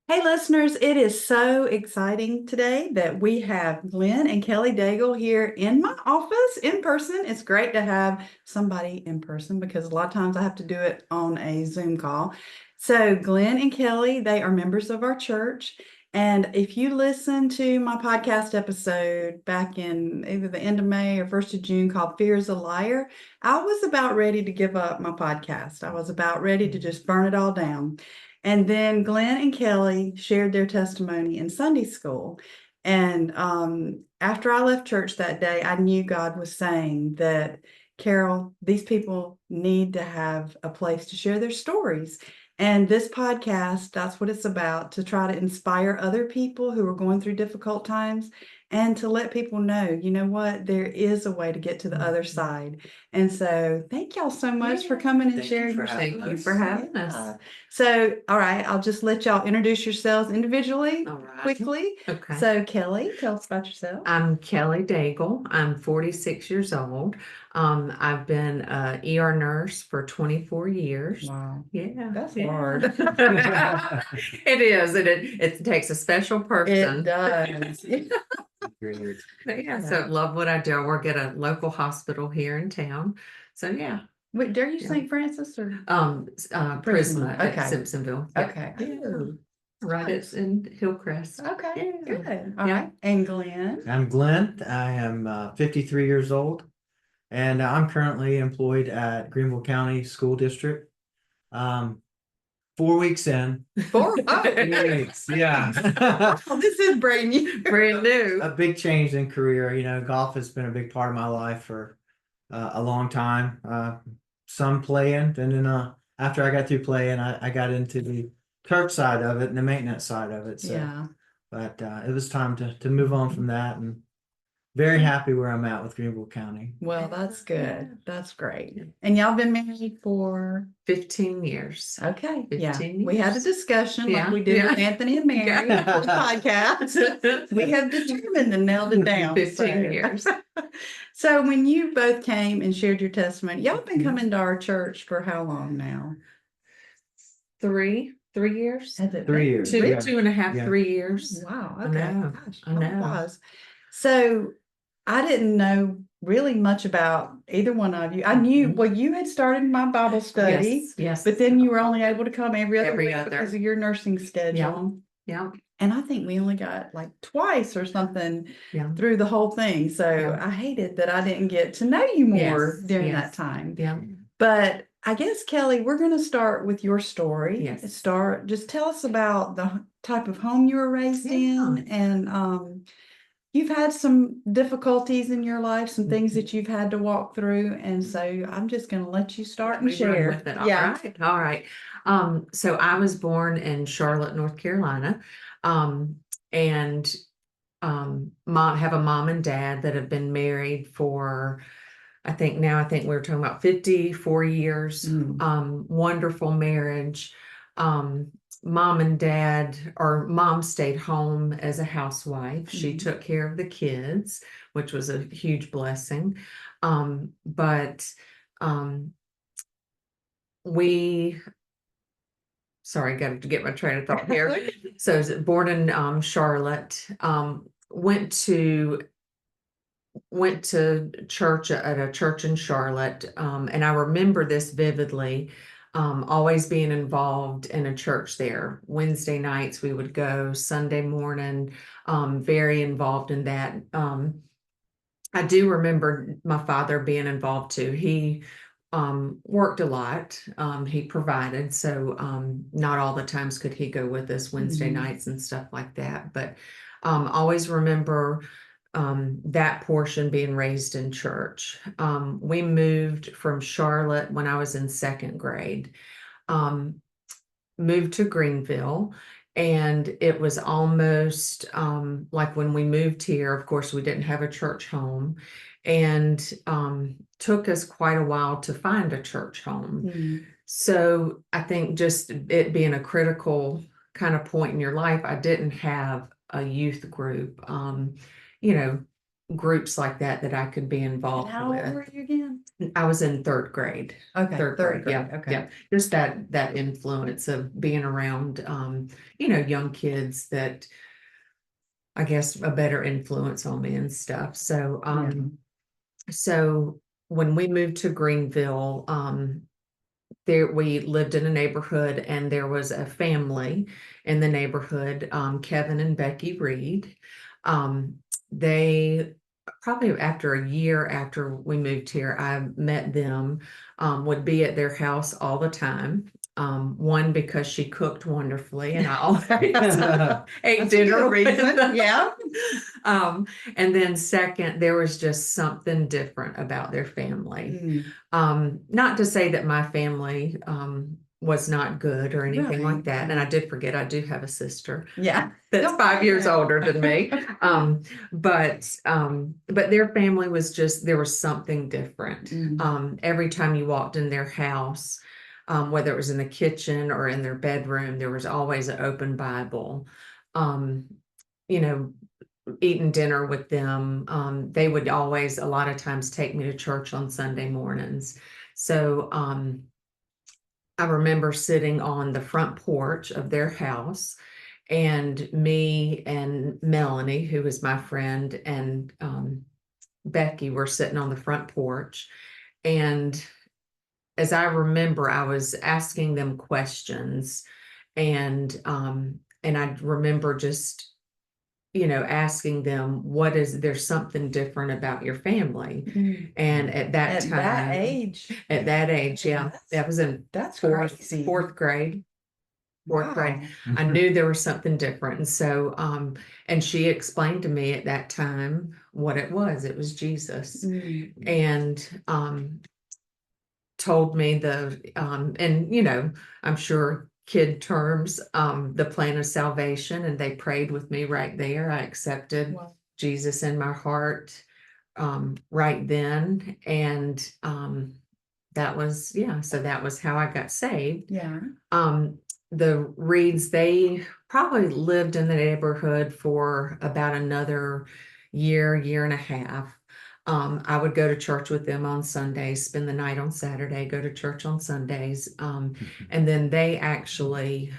Hey, listeners, it is so exciting today that we have Glen and Kelly Daigle here in my office in person. It's great to have somebody in person because a lot of times I have to do it on a Zoom call. So, Glen and Kelly, they are members of our church. And if you listen to my podcast episode back in either the end of May or 1st of June called Fear is a Liar, I was about ready to give up my podcast. I was about ready to just burn it all down. And then Glen and Kelly shared their testimony in Sunday school. And after I left church that day, I knew God was saying that, Carol, these people need to have a place to share their stories. And this podcast, that's what it's about, to try to inspire other people who are going through difficult times and to let people know, you know what, there is a way to get to the other side. And so thank y'all so much for coming and sharing your stories. Thank you for having us. So, all right, I'll just let y'all introduce yourselves individually All right. quickly. Okay. So, Kelly, tell us about yourself. I'm Kelly Daigle. I'm 46 years old. I've been an ER nurse for 24 years. Wow. Yeah. That's yeah. hard. It is. It takes a special person. It does. Yeah, so love what I do. I work at a local hospital here in town. So yeah. Wait, are you Yeah. St. Francis or? Prisma at Okay. Simpsonville. Yeah. Okay. Yeah. Ooh, Right, nice. it's in Hillcrest. Okay, Yeah. good. All Yeah. right. And Glenn. I'm Glenn. I am 53 years old, and I'm currently employed at Greenville County School District. 4 weeks in. 4? Oh, 4 weeks, yeah. oh, this is brand new. Brand new. A big change in career. Golf has been a big part of my life for a long time. Some playing, and then after I got through playing, I got into the turf side of it and the maintenance side of it. So. Yeah. But it was time to move on from that, and very happy where I'm at with Greenville County. Well, that's good. That's great. And y'all been married for 15 years. okay. Yeah. 15 We had a years. discussion Yeah, like we did with yeah. Anthony and Mary for the podcast. We have determined and nailed it down. 15 years. So when you both came and shared your testimony, y'all been coming to our church for how long now? 3 years. Has it 3 been? years. Two, Yeah. 2.5, Yeah. 3 years. Wow. I Okay. know. Gosh, I know. time flies. So I didn't know really much about either one of you. I knew, well, you had started my Bible study, Yes. but then you were only able to come every other Every week other. because of your nursing schedule. Yeah. And I think we only got like twice or something Yeah. through the whole thing. So Yeah. I hated that I didn't get to know you more Yes, during yes. that time. Yeah. But I guess, Kelly, we're going to start with your story. Yes. Just tell us about the type of home you were raised in, and you've had some difficulties in your life, some things that you've had to walk through. And so I'm just going to let you start and We run share. with it. All right. So I was born in Charlotte, North Carolina, and have a mom and dad that have been married for, I think we're talking about 54 years. Wonderful marriage. Mom and dad, or mom stayed home as a housewife. She took care of the kids, which was a huge blessing. But sorry, got to get my train of thought here. So I was born in Charlotte, went to church at a church in Charlotte. And I remember this vividly, always being involved in a church there. Wednesday nights we would go, Sunday morning, very involved in that. I do remember my father being involved too. He worked a lot. He provided, so not all the times could he go with us Wednesday nights and stuff like that. But always remember that portion being raised in church. We moved from Charlotte when I was in 2nd grade, moved to Greenville, and it was almost like when we moved here, of course, we didn't have a church home, and took us quite a while to find a church home. So I think just it being a critical kind of point in your life, I didn't have a youth group. groups like that I could be And involved how old with. were you again? I was in third grade. Okay, Third third grade, yeah, grade, okay. yeah. Just that influence of being around, young kids that I guess a better influence on me and stuff. So, so when we moved to Greenville, there we lived in a neighborhood and there was a family in the neighborhood, Kevin and Becky Reed. They probably after a year after we moved here, I met them, would be at their house all the time. One, because she cooked wonderfully and I always ate That's a dinner good with reason, them. yeah. And then second, there was just something different about their family. Mm, Not to say that my family was not good or anything like Right, that. And I right. did forget I do have a sister yeah. that's Don't 5 years forget. older than me. But their family was just, there was something different. Every time you walked in their house, whether it was in the kitchen or in their bedroom, there was always an open Bible. You know, eating dinner with them. They would always, a lot of times, take me to church on Sunday mornings. So I remember sitting on the front porch of their house, and me and Melanie, who was my friend, and Becky were sitting on the front porch. And as I remember, I was asking them questions, and I remember just asking them, there's something different about your family. Mm. And at that At time, that age. yeah, that was in That's fourth crazy. grade. Fourth grade. Wow. I knew there was something different. And so, and she explained to me at that time what it was. It was Jesus. And told me I'm sure kid terms, the plan of salvation, and they prayed with me right there. I accepted Wow. Jesus in my heart right then. And so that was how I got saved. Yeah. The Reeds, they probably lived in the neighborhood for about another year and a half. I would go to church with them on Sundays, spend the night on Saturday, go to church on Sundays. And then they actually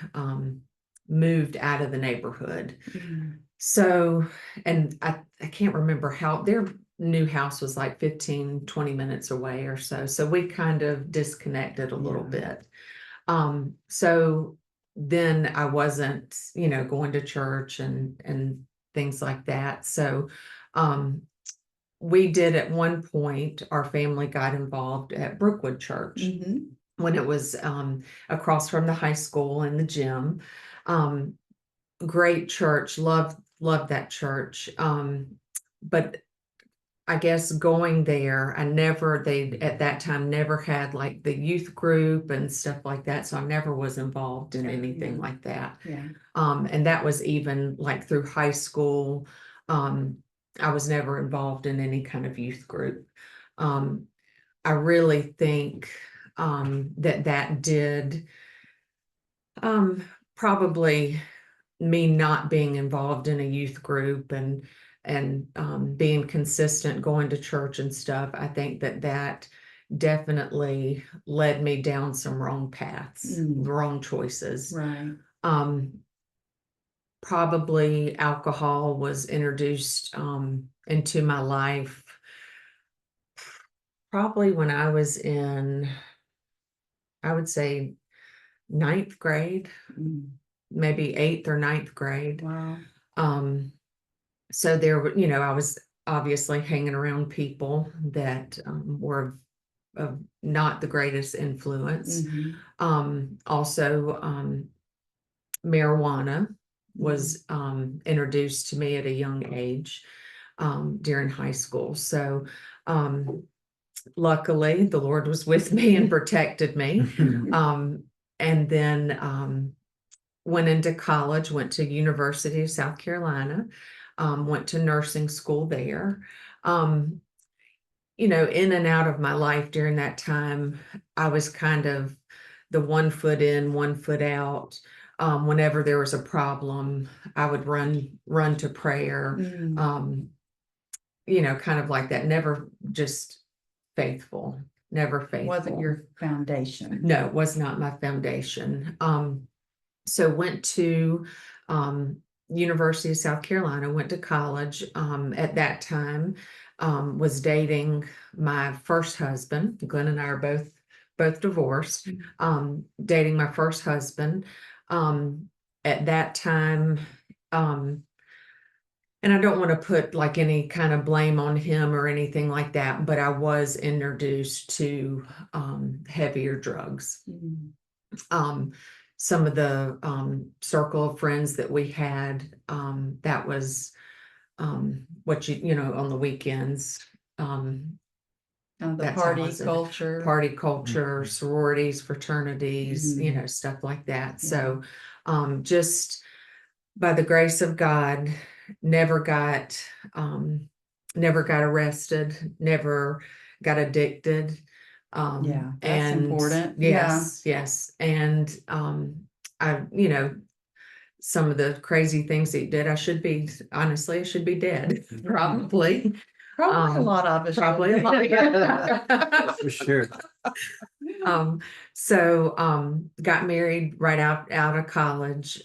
moved out of the neighborhood. So, and I can't remember how their new house was, like 15-20 minutes away or so. So we kind of disconnected a little bit. So then I wasn't, going to church and things like that. So, we did at one point, our family got involved at Brookwood Church when it was across from the high school and the gym. Great church, loved that church. But I guess going there, they at that time never had like the youth group and stuff like that. So I never was involved in anything like that. Yeah. And that was even like through high school. I was never involved in any kind of youth group. I really think that did probably me not being involved in a youth group and being consistent going to church and stuff. I think that definitely led me down some wrong paths, wrong choices. Right. Probably alcohol was introduced into my life probably when I was in, I would say, ninth grade, maybe eighth or ninth grade. Wow. So there were, I was obviously hanging around people that were of not the greatest influence. Also, marijuana was introduced to me at a young age during high school. So luckily, the Lord was with me and protected me. And then went into college, went to University of South Carolina, went to nursing school there. In and out of my life during that time, I was kind of the 1 foot in, 1 foot out. Whenever there was a problem, I would run to prayer. kind of like that, never just faithful, never faithful. Wasn't your foundation. No, it was not my foundation. So went to University of South Carolina, went to college. At that time, was dating my first husband. Glenn and I are both divorced. Dating my first husband. At that time, and I don't want to put like any kind of blame on him or anything like that, but I was introduced to heavier drugs. Some of the circle of friends that we had, that was what on the weekends. Kind of the That's how party was it. culture. Party culture, sororities, fraternities, Mhm. stuff like that. Yeah. So just by the grace of God, never got arrested, never got addicted. Yeah, that's And important. yes. And I, some of the crazy things he did, I should be dead, probably. Probably a lot of us. Probably a lot. For sure. So got married right out of college.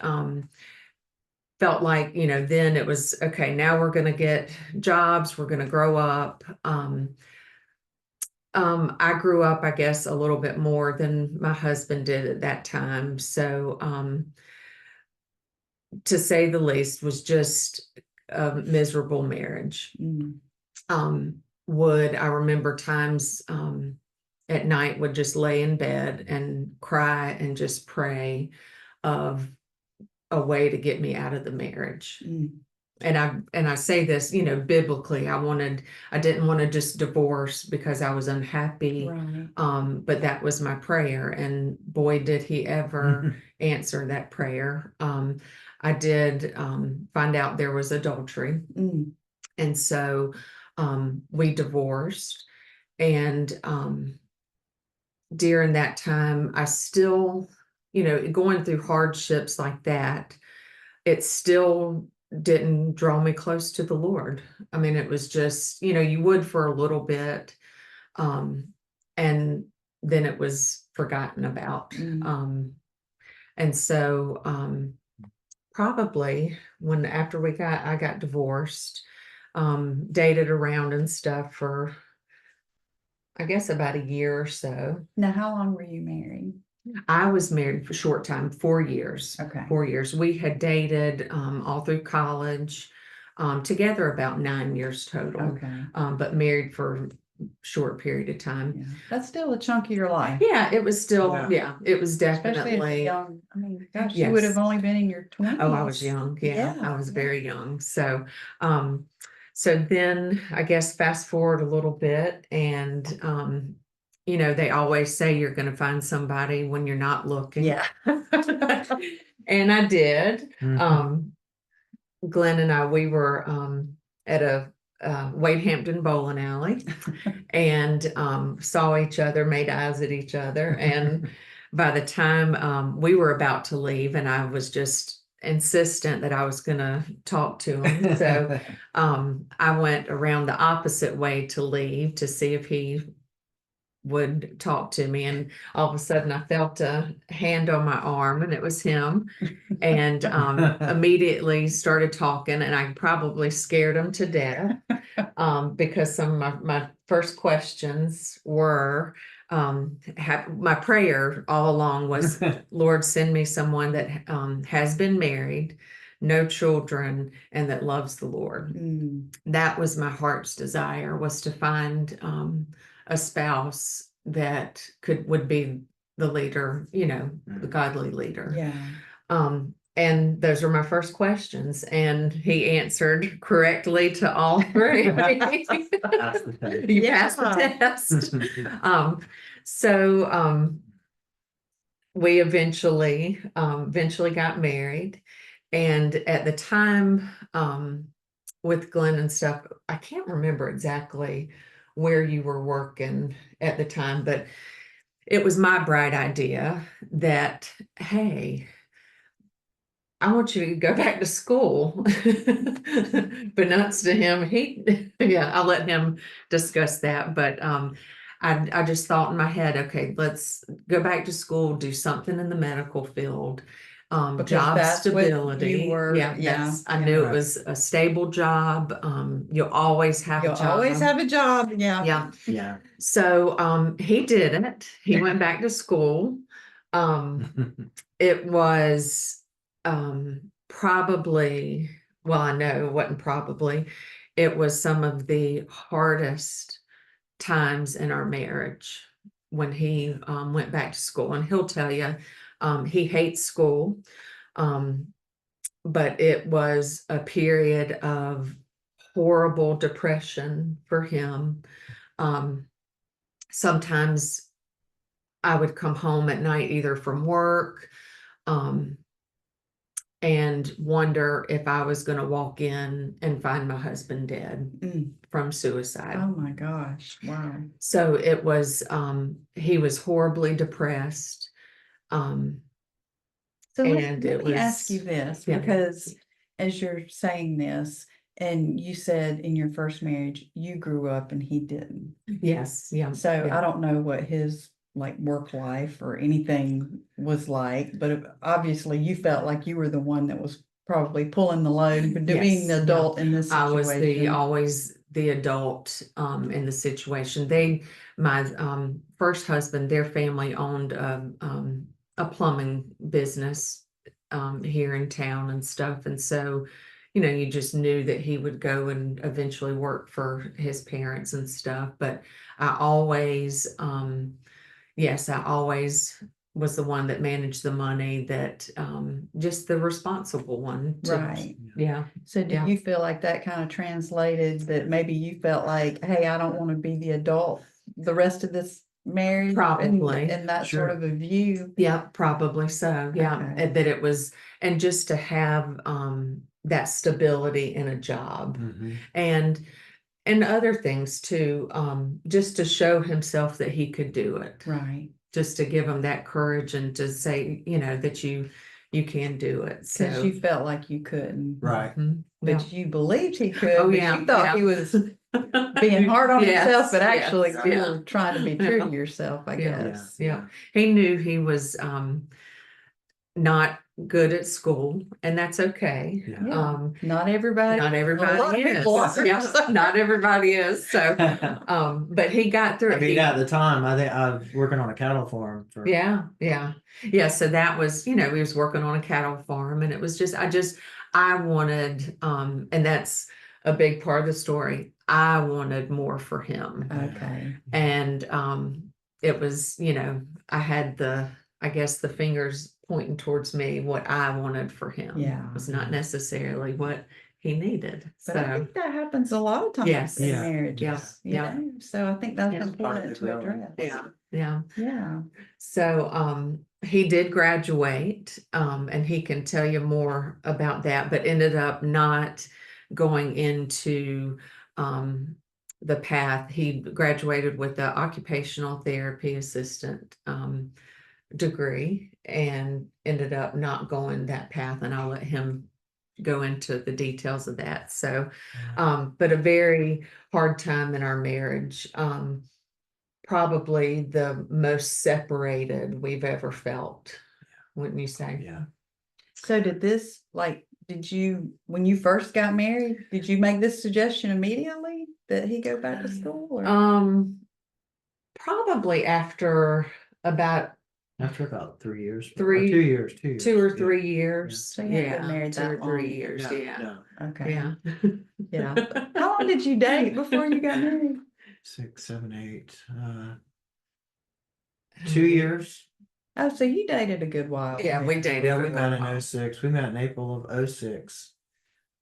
Felt like, then it was okay, now we're going to get jobs, we're going to grow up. I grew up, I guess, a little bit more than my husband did at that time. So, to say the least, was just a miserable marriage. I remember times, at night would just lay in bed and cry and just pray of a way to get me out of the marriage. And I say this, biblically, I didn't want to just divorce because I was unhappy. Right. But that was my prayer, and boy, did he ever answer that prayer. I did find out there was adultery. And so we divorced. And during that time, I still, going through hardships like that, it still didn't draw me close to the Lord. I mean, it was just, you would for a little bit, and then it was forgotten about. And so probably after I got divorced, dated around and stuff for, I guess, about a year or so. Now, how long were you married? I was married for a short time, 4 years. Okay. 4 years. We had dated all through college, together about 9 years total. Okay. But married for a short period of time. Yeah. That's still a chunk of your life. Yeah, it was still, Yeah. it was Especially definitely. young. I mean, gosh, you would Yes. have only been in your 20s. Oh, I was young. Yeah, I was very young. So, so then I guess fast forward a little bit, and they always say you're going to find somebody when you're not looking. Yeah. And I did. Mhm. Glenn and I, we were at a Wade Hampton bowling alley, and saw each other, made eyes at each other, and by the time we were about to leave, and I was just insistent that I was going to talk to him, so I went around the opposite way to leave to see if he would talk to me, and all of a sudden I felt a hand on my arm, and it was him, and immediately started talking, and I probably scared him to death, because some of my first questions were, my prayer all along was, Lord, send me someone that has been married, no children, and that loves the Lord. That was my heart's desire, was to find a spouse that would be the leader, the godly leader. Yeah. And those were my first questions, and he answered correctly to all three. You passed the test. So we eventually got married, and at the time, with Glenn and stuff, I can't remember exactly where you were working at the time, but it was my bright idea that, hey, I want you to go back to school. Beknownst to him, I'll let him discuss that, but, I just thought in my head, okay, let's go back to school, do something in the medical field. Because Job that's what you stability. were- Yeah, yeah, I yeah. knew it Right. was a stable job. You'll always have a You'll job. always have a job, yeah. Yeah. Yeah. So, he didn't. He went back to school. It was, probably, well, I know it wasn't probably, it was some of the hardest times in our marriage when he, went back to school. And he'll tell you, he hates school. But it was a period of horrible depression for him. Sometimes I would come home at night either from work, and wonder if I was going to walk in and find my husband dead Mm. from suicide. Oh my gosh, wow. So it was, he was horribly depressed. So And let it me ask you was- this, yeah. because as you're saying this, and you said in your first marriage, you grew up and he didn't. Yes, yeah. So yeah. I don't know what his like work life or anything was like, but obviously you felt like you were the one that was probably pulling the load for being Yes, the yeah. adult in this I was situation. always the adult in the situation. My first husband, their family owned a plumbing business here in town and stuff. And so, you just knew that he would go and eventually work for his parents and stuff. But I always, yes, I always was the one that managed the money, that just the responsible one. Right. Yeah. So did Yeah. you feel like that kind of translated that maybe you felt like, hey, I don't want to be the adult the rest of this marriage? Probably. And that Sure. sort of a view. Yeah, probably so. Yeah. Okay. And that it was, and just to have that stability in a job Mhm. and other things too, just to show himself that he could do it. Right. Just to give him that courage and to say, that you can do it. Because So you felt like you couldn't. Right. Mhm. But you believed he could, Oh, but yeah, you thought yeah. he was being hard on Yes, himself, but yes, actually you yeah. were trying to be true Yeah. to yourself, I Yeah. guess. Yeah. He knew he was not good at school, and that's okay. Yeah. Yeah. Not everybody. Not a lot everybody of is. people are. Yeah, not everybody is. So, but he got through I it. mean, He- at the time, I think I was working on a cattle farm for. Yeah, yeah. So that was, he was working on a cattle farm, and it was just, I wanted, and that's a big part of the story. I wanted more for him. Okay. And it was, I had I guess the fingers pointing towards me, what I wanted for him. Yeah. It was not necessarily what he needed. But I So think that happens a lot of times Yes. in Yeah. marriages, you Yeah. know? So I think that's Yeah. important to address. yeah. Yeah. So he did graduate, and he can tell you more about that, but ended up not going into the path. He graduated with the occupational therapy assistant degree and ended up not going that path, and I'll let him go into the details of that. So but a very hard time in our marriage. Probably the most separated we've ever felt, wouldn't you say? Yeah. So did you, when you first got married, did you make this suggestion immediately that he go back to school? Or? Probably after about After about 3 years. Three- 2 years. 2 years. 2 or yeah. 3 years. So you hadn't been married 2 that or 3 long. years. No, Yeah. no. Okay. Yeah. Yeah. How long did you date before you got married? 6, 7, 8. 2 years. Oh, so you dated a good while. Yeah, we dated. Yeah, we for a met in while. 06. We met in April of 06.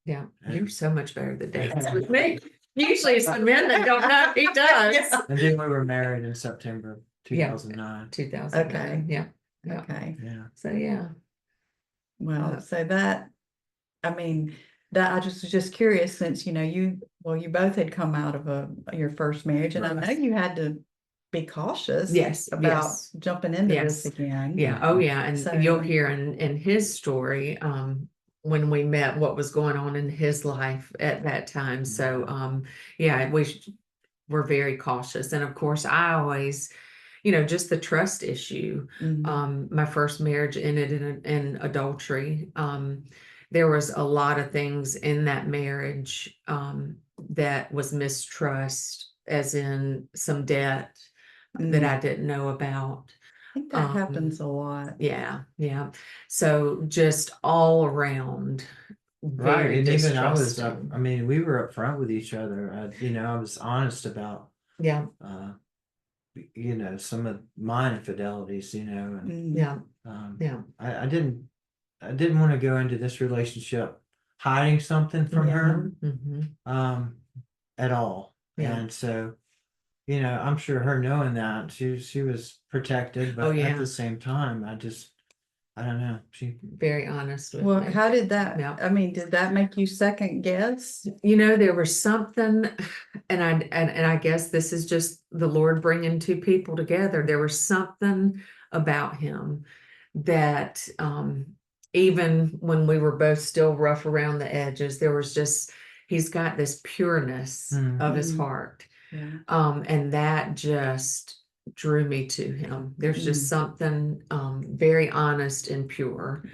Yeah, you're so much better at the dates with me. Usually it's the men that don't know. He does. Yeah. And then we were married in September Yeah. 2009. 2009. Okay. Yeah. Yeah. Okay. Yeah. So yeah. Well, so that, I mean, that I was just curious since, you both had come out of your first marriage, and I know Right. you had to be cautious Yes, about yes. jumping into this Yes. again. Yeah, oh yeah, and So- you'll hear in his story, when we met, what was going on in his life at that time. So, yeah, we're very cautious. And of course, I always, just the trust issue. Mhm. My first marriage ended in adultery. There was a lot of things in that marriage, that was mistrust, as in some debt that I didn't know about. I think that happens a lot. Yeah, yeah. So just all around, Right. very And even I was, distrusting. I mean, we were upfront with each other. I was honest about, Yeah, some of my infidelities, and, yeah, um, yeah, I didn't want to go into this relationship hiding something from her, mhm, at all. Yeah. And so, I'm sure her knowing that she was protected, Oh, but at yeah. the same time, I don't know. Very honest with Well, me. how did that, Yeah. I mean, did that make you second guess? There was something, and I guess this is just the Lord bringing two people together. There was something about him that, even when we were both still rough around the edges, there was just, he's got this pureness of his Mhm. heart. Yeah. And that just drew me to him. There's just Mm. something, very honest and pure.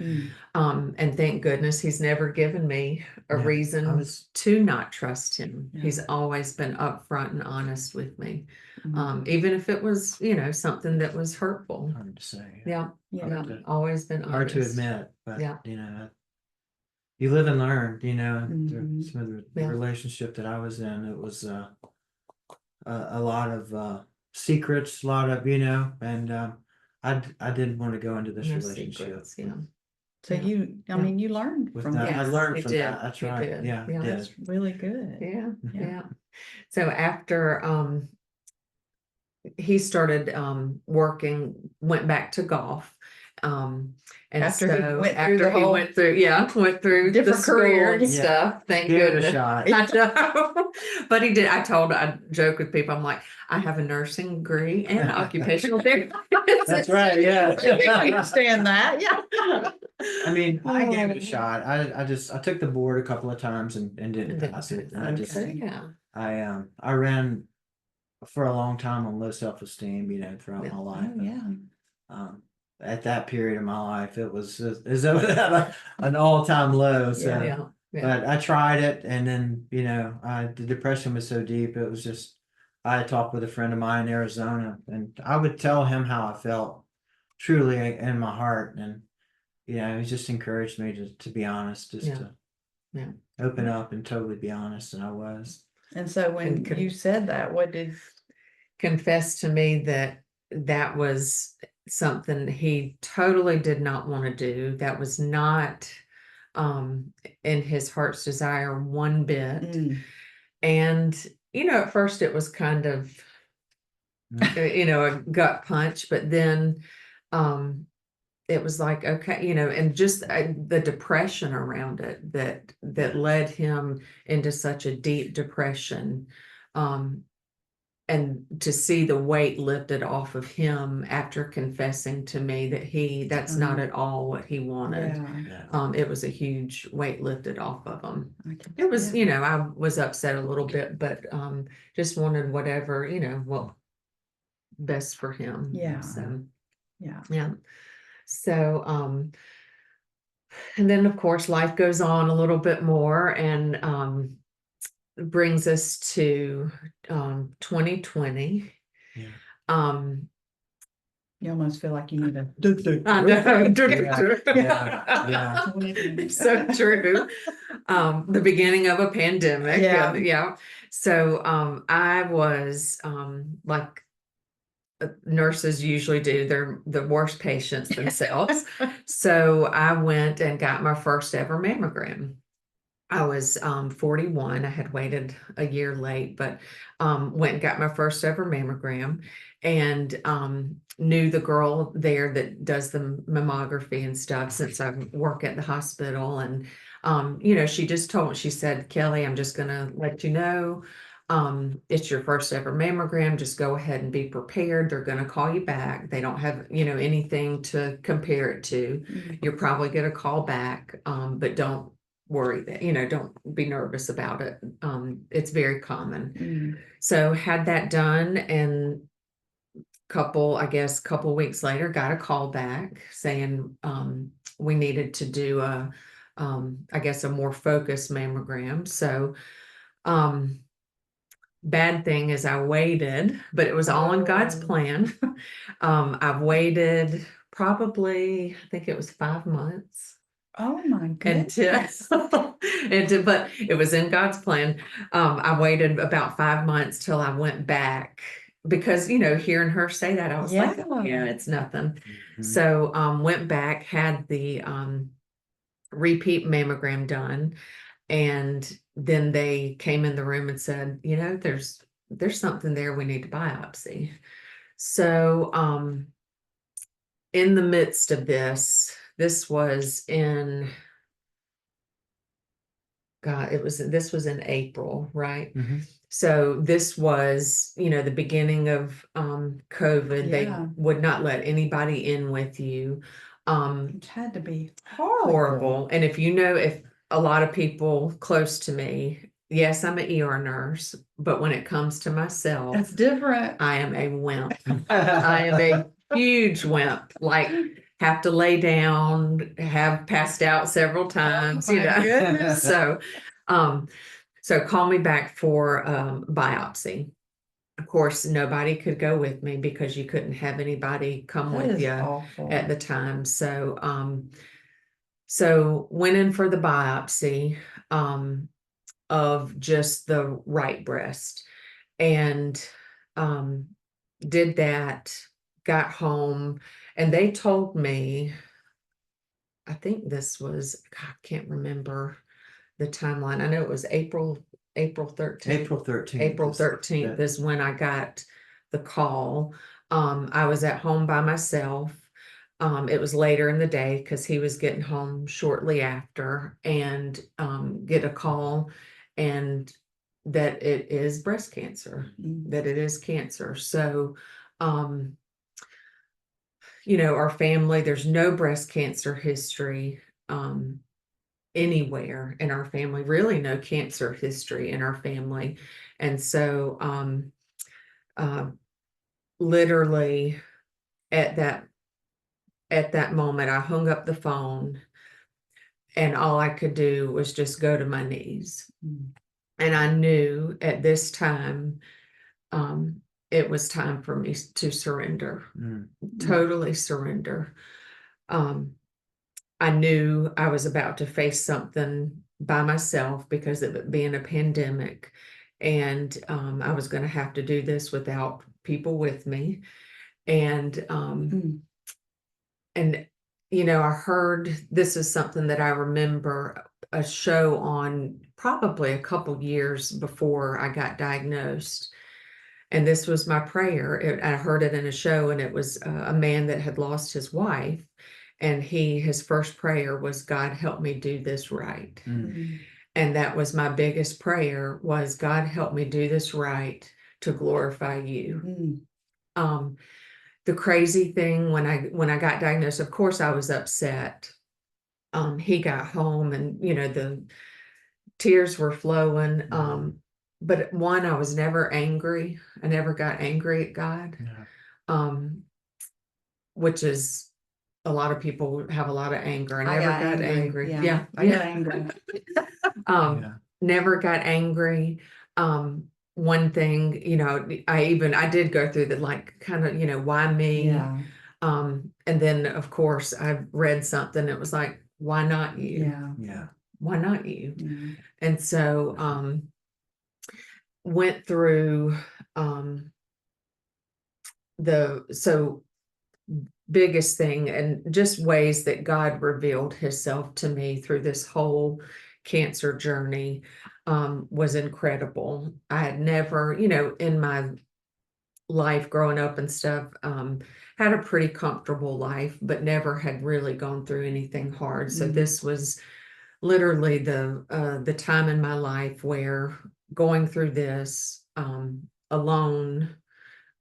And thank goodness he's never given me a Yeah, reason to not trust him. He's Yeah. always been upfront and honest with me. Mhm. Even if it was, something that was hurtful. Hard to say. Yeah, Yeah. yeah, always been Hard to honest. admit, but Yeah. you live and learn. Mhm. Some of the Yeah. relationship that I was in, it was a lot of secrets, a lot of and I didn't want to go into this No relationship secrets, yeah. So Yeah. I mean, you learned with from that. I that. learned you from did, that. That's you right. did, Yeah, yeah. did. That's really good. Yeah, Yeah. yeah. So after he started went back to golf. And After he so went through after the he whole went through the different school career. and Yeah. stuff, thank Give it a goodness. shot. I know. But he did. I joke with people, I'm like, I have a nursing degree and occupational therapy. That's right. Yeah. I understand that. Yeah. I mean, I gave it a shot. I took the board a couple of times and didn't pass it. And Okay. I ran for a long time on low self-esteem, throughout my life. Oh, yeah. At that period of my life, it was as though it had an all-time low. So, Yeah. but I tried it, and then the depression was so deep. It was just I had talked with a friend of mine in Arizona, and I would tell him how I felt truly in my heart, and he just encouraged me to be honest, just to open up and totally be honest, and I was. And so when you said that, what did confess to me that was something he totally did not want to do. That was not in his heart's desire one bit. And at first it was kind of a gut punch, but then it was like, okay, and just the depression around it that led him into such a deep depression. And to see the weight lifted off of him after confessing to me that that's not at all what he wanted. Yeah. It was a huge weight lifted off of him. It was, I was upset a little bit, but just wanted whatever, what best for him. Yeah. So, Yeah. So, and then of course life goes on a little bit more, and brings us to 2020. Yeah. You almost feel like you need a I know. Yeah. So true. The beginning of a pandemic. Yeah. So I was like nurses usually do, they're the worst patients themselves. So I went and got my first ever mammogram. I was 41. I had waited a year late, but went and got my first ever mammogram, and knew the girl there that does the mammography and stuff, since I work at the hospital. And she just told me, she said, Kelly, I'm just gonna let you know, It's your first ever mammogram. Just go ahead and be prepared. They're going to call you back. They don't have, anything to compare it to. You're probably going to call back, but don't worry that, don't be nervous about it. It's very common. So had that done, and couple weeks later, got a call back saying, we needed to do a more focused mammogram. So, bad thing is I waited, but it was all in God's plan. I've waited probably, I think it was 5 months Oh my goodness. but it was in God's plan. I waited about 5 months till I went back because, hearing her say that, I was like, oh, yeah, it's nothing. So, went back, had the, repeat mammogram done. And then they came in the room and said, there's something there, we need to biopsy. So, in the midst of this was in, God, this was in April, right? So this was, the beginning of COVID. They would not let anybody in with you. It had to be Horrible. And if a lot of people close to me, yes, I'm an ER nurse, but when it comes to myself, That's different. I am a wimp. I am a huge wimp. Like, have to lay down, have passed out several times, Goodness. So, call me back for biopsy. Of course, nobody could go with me because you couldn't have anybody come with you at the time. So went in for the biopsy of just the right breast, and did that, got home, and they told me, I think this was, God, I can't remember the timeline. I know it was April 13th. April 13th is when I got the call. I was at home by myself. It was later in the day because he was getting home shortly after, and get a call, and that it is breast cancer, that it is cancer. So, our family, there's no breast cancer history anywhere in our family, really no cancer history in our family. And so literally at that moment, I hung up the phone, and all I could do was just go to my knees. And I knew at this time it was time for me to surrender, totally surrender. I knew I was about to face something by myself because of it being a pandemic, and I was going to have to do this without people with me. And I heard, this is something that I remember, a show on probably a couple years before I got diagnosed. And this was my prayer. I heard it in a show, and it was a man that had lost his wife. And his first prayer was, God, help me do this right. And that was my biggest prayer, was, God, help me do this right to glorify you. The crazy thing, when I got diagnosed, of course I was upset. He got home, and the tears were flowing. But I was never angry. I never got angry at God. Which is, a lot of people have a lot of anger. I never got angry. Yeah, I got angry. Never got angry. One thing, I did go through the, like, kind of, why me? Yeah. And then of course I read something that was like, why not you? Yeah. Why not you? Yeah. And so went through biggest thing, and just ways that God revealed himself to me through this whole cancer journey was incredible. I had never, in my life growing up and stuff, had a pretty comfortable life, but never had really gone through anything hard. So this was literally the time in my life where going through this alone,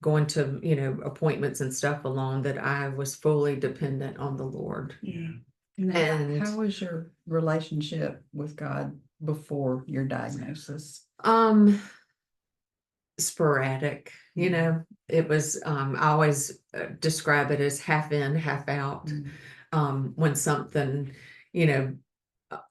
going to, appointments and stuff alone, that I was fully dependent on the Lord. Yeah. Now, And- how was your relationship with God before your diagnosis? Sporadic, it was, I always describe it as half in, half out. When something,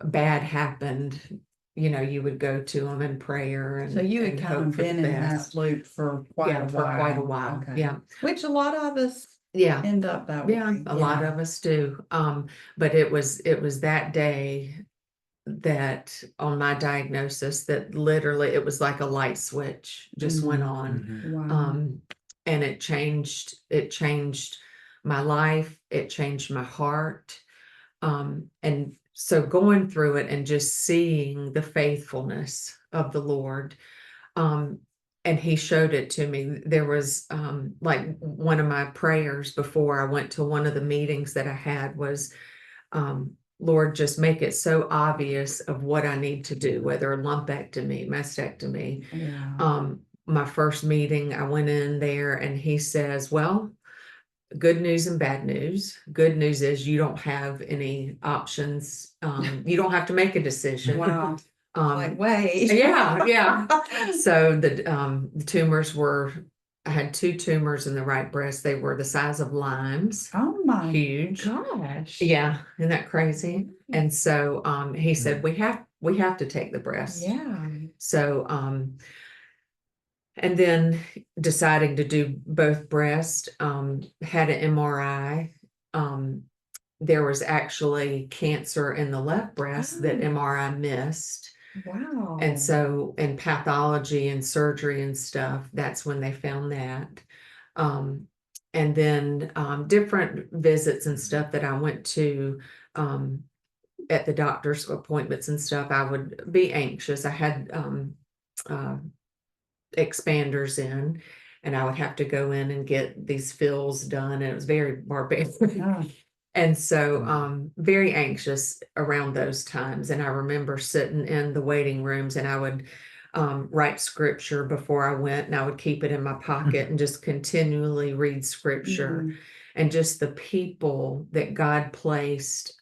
bad happened, you would go to him in prayer and So you had and kind hope of for the been in that best. loop for quite a For while. quite a while. Okay. Yeah. Which a lot of us Yeah. end up that Yeah, way. a lot of us do. But it was that day that on my diagnosis that literally it was like a light switch just went on. Mhm. Wow. And it changed my life, it changed my heart. And so going through it and just seeing the faithfulness of the Lord, and he showed it to me. There was like one of my prayers before I went to one of the meetings that I had was, Lord, just make it so obvious of what I need to do, whether a lumpectomy, mastectomy. Wow. My first meeting, I went in there and he says, well, good news and bad news. Good news is you don't have any options. You don't have to make a decision. Wow. Like, Um, wait. yeah. So the tumors I had 2 tumors in the right breast. They were the size of limes. Oh my Huge. gosh. Yeah, isn't that crazy? And so he said, we have to take the breast. Yeah. So and then deciding to do both breast, had an MRI. There was actually cancer in the left breast that Oh. MRI missed. Wow. And so in pathology and surgery and stuff, that's when they found that. And then different visits and stuff that I went to at the doctor's appointments and stuff, I would be anxious. I had expanders in, and I would have to go in and get these fills done, and it was very barbaric. Oh. And so very anxious around those times. And I remember sitting in the waiting rooms and I would write scripture before I went, and I would keep it in my pocket and just continually read scripture. Mhm. And just the people that God placed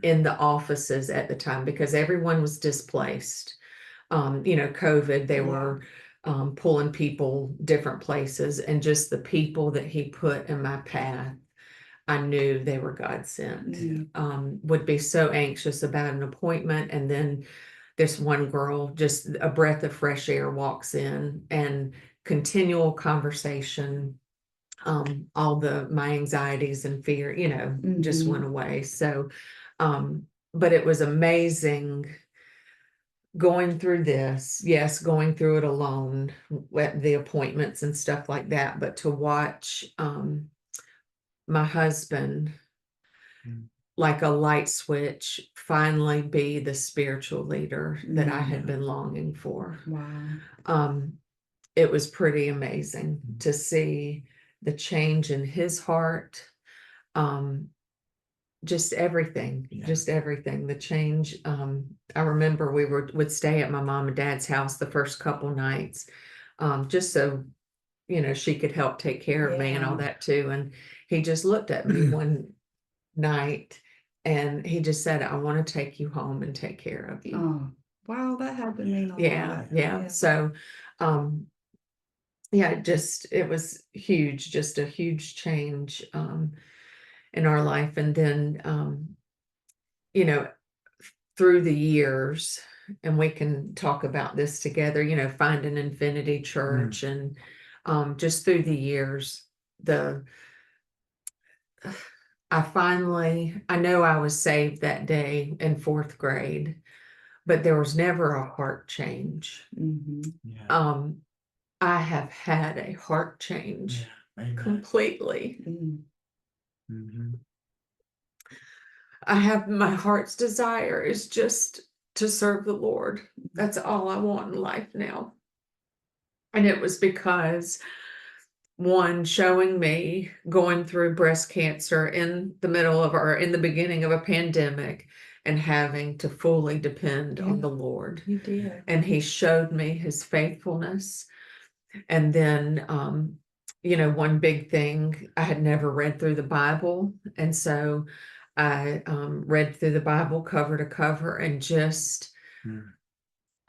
in the offices at the time, because everyone was displaced. COVID, they Yeah. were pulling people different places, and just the people that he put in my path, I knew they were God sent. Would be so anxious about an appointment, and then this one girl, just a breath of fresh air, walks in, and continual conversation. All my anxieties and fear, just Mhm. went away. So, but it was amazing going through this. Yes, going through it alone, at the appointments and stuff like that, but to watch my husband, like a light switch, finally be the spiritual leader that I had been longing for. Wow. It was pretty amazing to see the change in his heart. Just everything, the change. I remember we would stay at my mom and dad's house the first couple nights, just so she could help take care of me and all Yeah. that too. And he just looked at me one night and he just said, I want to take you home and take care of you. Oh, wow, that had to mean a Yeah. lot. So it was huge, just a huge change in our life. And then through the years, and we can talk about this together, finding Infinity Church, and just through the years, I know I was saved that day in 4th grade, but there was never a heart change. Mhm. I have had a heart change completely. I have, my heart's desire is just to serve the Lord. That's all I want in life now. And it was because one, showing me going through breast cancer in the beginning of a pandemic, and having to fully depend Yeah. on the Lord. You did. And he showed me his faithfulness. And then, one big thing, I had never read through the Bible. And so I read through the Bible cover to cover and just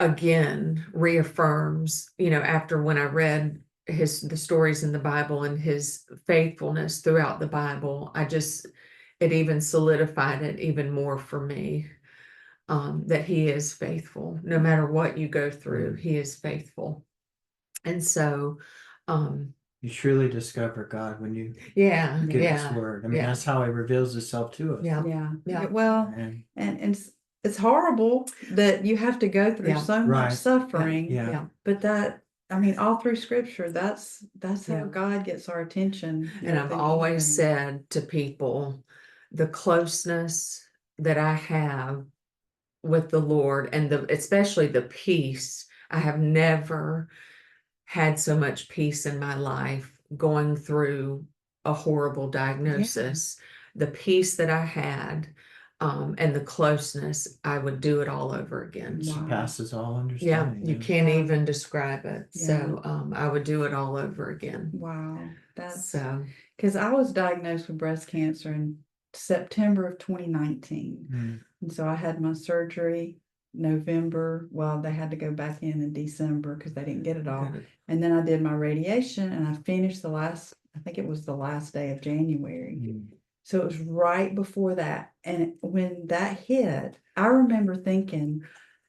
again reaffirms, after when I read the stories in the Bible and his faithfulness throughout the Bible, it even solidified it even more for me, that he is faithful. No matter what you go through, he is faithful. And so, You truly discover God when you yeah, get yeah, His word. I mean, yeah. that's how He reveals Himself to us. Yeah. Yeah. Yeah. Well, And and it's horrible that you have to go through Yeah. so much Right. suffering. yeah, Yeah. But I mean, all through scripture, that's how Yeah. God gets our attention. And more I've than always anything. said to people, the closeness that I have with the Lord and especially the peace, I have never had so much peace in my life going through a horrible diagnosis. The peace that I had, and the closeness, I would do it all over again. It Wow. passes all Yeah, understanding. you can't Yeah. even describe it. So I would do it all over again. Wow. That's So because I was diagnosed with breast cancer in September of 2019. Mm. And so I had my surgery November. Well, they had to go back in December because they didn't get it all. And then I did my radiation and I finished I think it was the last day of January. Mm. So it was right before that. And when that hit, I remember thinking,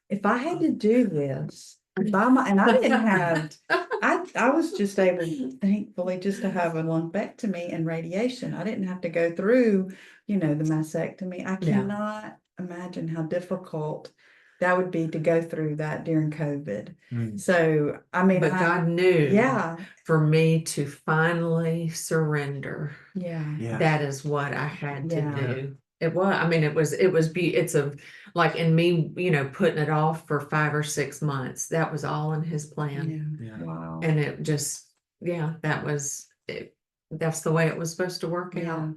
if I had to do this by and I didn't have, I was just able, thankfully, just to have a lumpectomy and radiation. I didn't have to go through, the mastectomy. I Yeah. cannot imagine how difficult that would be to go through that during COVID. Mm. So, I mean, but God knew yeah, for me to finally surrender. yeah, Yeah. That is what I had to Yeah. do. It was, I mean, it's like in me, putting it off for 5 or 6 months. That was all in his plan. yeah, Yeah. wow. And it just, that was it. That's the way it was supposed to work Yeah. out.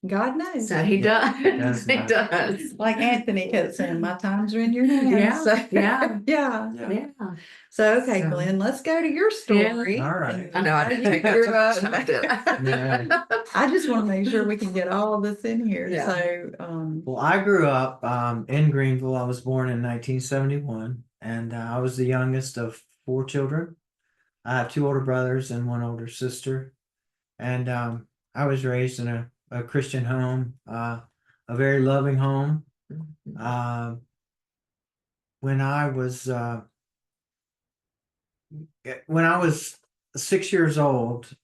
God knows. So he Yeah, does. He does. does. Like Anthony kept saying, my times are in your hands. Yeah, So, yeah. yeah. Yeah. Yeah. So, okay, So- Glenn, let's go to your story. All right. I know. I How you think grew that's up. Yeah. I just want to make sure we can get all of this in here. Yeah. So, Well, I grew up in Greenville. I was born in 1971, and I was the youngest of 4 children. I have 2 older brothers and 1 older sister, and I was raised in a Christian home, a very loving home. When I was 6 years old,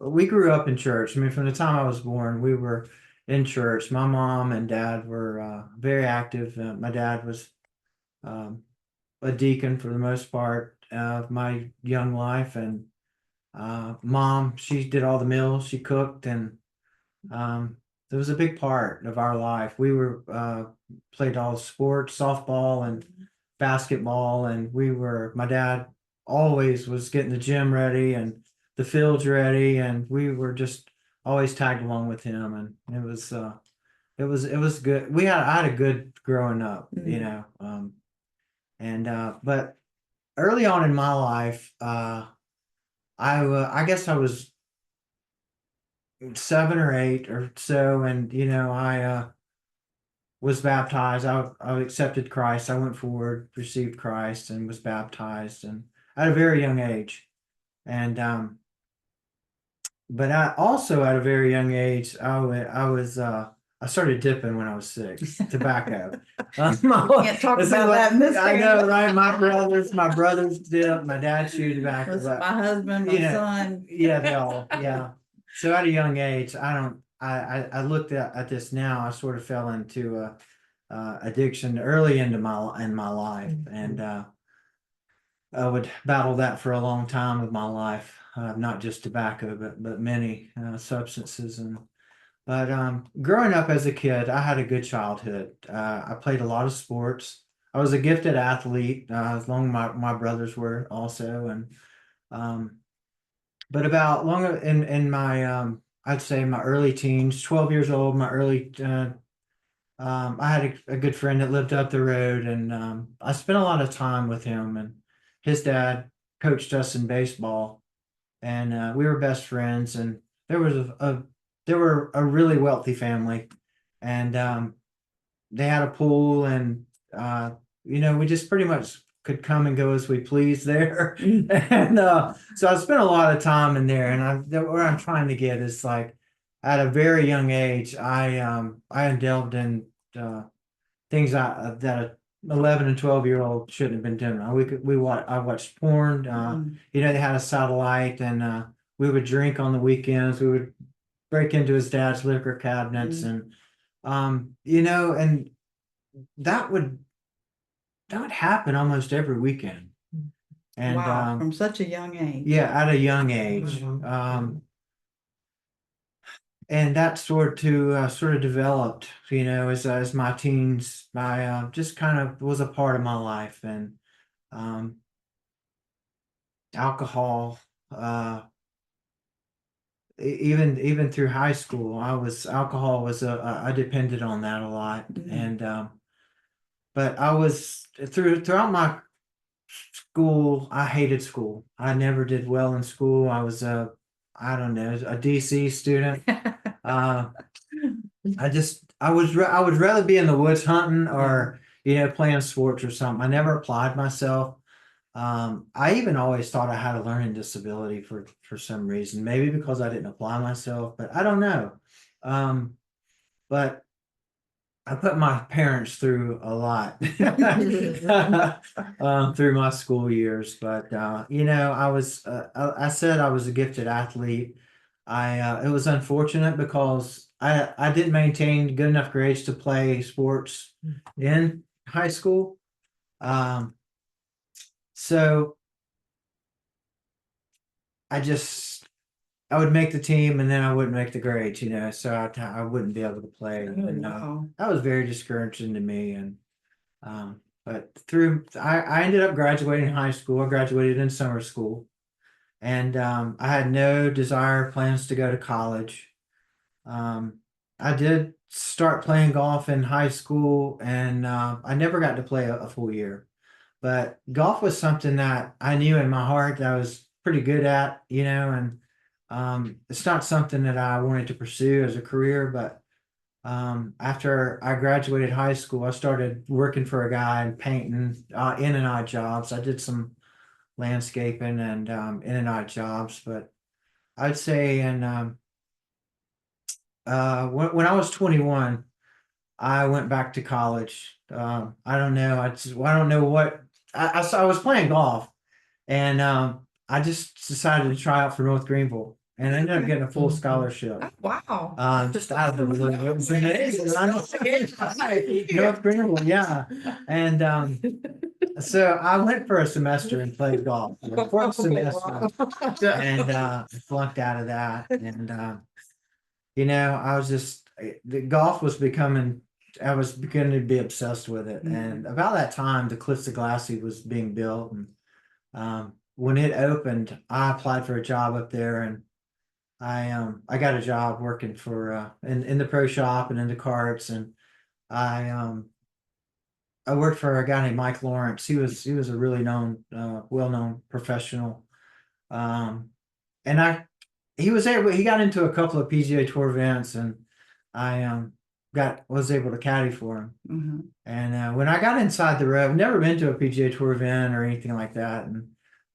we grew up in church. I mean, from the time I was born, we were in church. My mom and dad were very active. My dad was a deacon for the most part of my young life, and mom, she did all the meals, she cooked, and it was a big part of our life. We were played all the sports, softball and basketball, and my dad always was getting the gym ready and the fields ready, and we were just always tagged along with him, and it was good. I had a good growing up, but early on in my life, I guess I was 7 or 8 or so, and I was baptized. I accepted Christ. I went forward, received Christ, and was baptized, and at a very young age. And but I also at a very young age, I started dipping when I was 6. Tobacco. can't talk about that in this I know, family. right? My brothers dip. My dad chewed tobacco. Listen, But, my husband, my son. yeah, they all, yeah. So at a young age, I looked at this now. I sort of fell into addiction early in my life, and I would battle that for a long time of my life. Not just tobacco, but many substances. But growing up as a kid, I had a good childhood. I played a lot of sports. I was a gifted athlete, as long as my brothers were also, and but about longer in my I'd say my early teens, 12 years old, my early I had a good friend that lived up the road, and I spent a lot of time with him. And his dad coached us in baseball, and we were best friends. And there was they were a really wealthy family, and they had a pool, and we just pretty much could come and go as we pleased there. And so I spent a lot of time in there. And what I'm trying to get is, like, at a very young age, I delved in things that a 11 and 12-year-old shouldn't have been doing. I watched porn. They had a satellite, and we would drink on the weekends. We would break into his dad's liquor cabinets, and and that would happen almost every weekend. And Wow, from such a young age. yeah, at a young age. And that sort of developed, as my teens. I just kind of was a part of my life. And alcohol, even through high school, alcohol was I depended on that a lot. And but I was throughout my school, I hated school. I never did well in school. I was I don't know, a DC student. I would rather be in the woods hunting, or playing sports or something. I never applied myself. I even always thought I had a learning disability for some reason, maybe because I didn't apply myself, but I don't know. But I put my parents through a lot through my school years. But I said I was a gifted athlete. It was unfortunate because I didn't maintain good enough grades to play sports in high school. So I would make the team, and then I wouldn't make the grades, so I wouldn't be able to play. And Wow. that was very discouraging to me. And but I ended up graduating high school. I graduated in summer school, and I had no plans to go to college. I did start playing golf in high school, and I never got to play a full year. But golf was something that I knew in my heart that I was pretty good at, and it's not something that I wanted to pursue as a career. But after I graduated high school, I started working for a guy and painting in and odd jobs. I did some landscaping and in and odd jobs. But I'd say when I was 21, I went back to college. I don't know. I don't know what I was playing golf, and I just decided to try out for North Greenville, and I ended up getting a full scholarship. Oh, wow. Just out of the blue. It was amazing. North Greenville, yeah. And so I went for a semester and played golf for a semester, and flunked out of that. And I was the golf was becoming. I was beginning to be obsessed with it. And about that time, the Cliffs of Glassy was being built, and when it opened, I applied for a job up there, and I got a job working for in the pro shop and in the carts. And I worked for a guy named Mike Lawrence. He was a really well-known professional. And he got into a couple of PGA Tour events, and I was able to caddy for him. And when I got inside the rope, I've never been to a PGA Tour event or anything like that.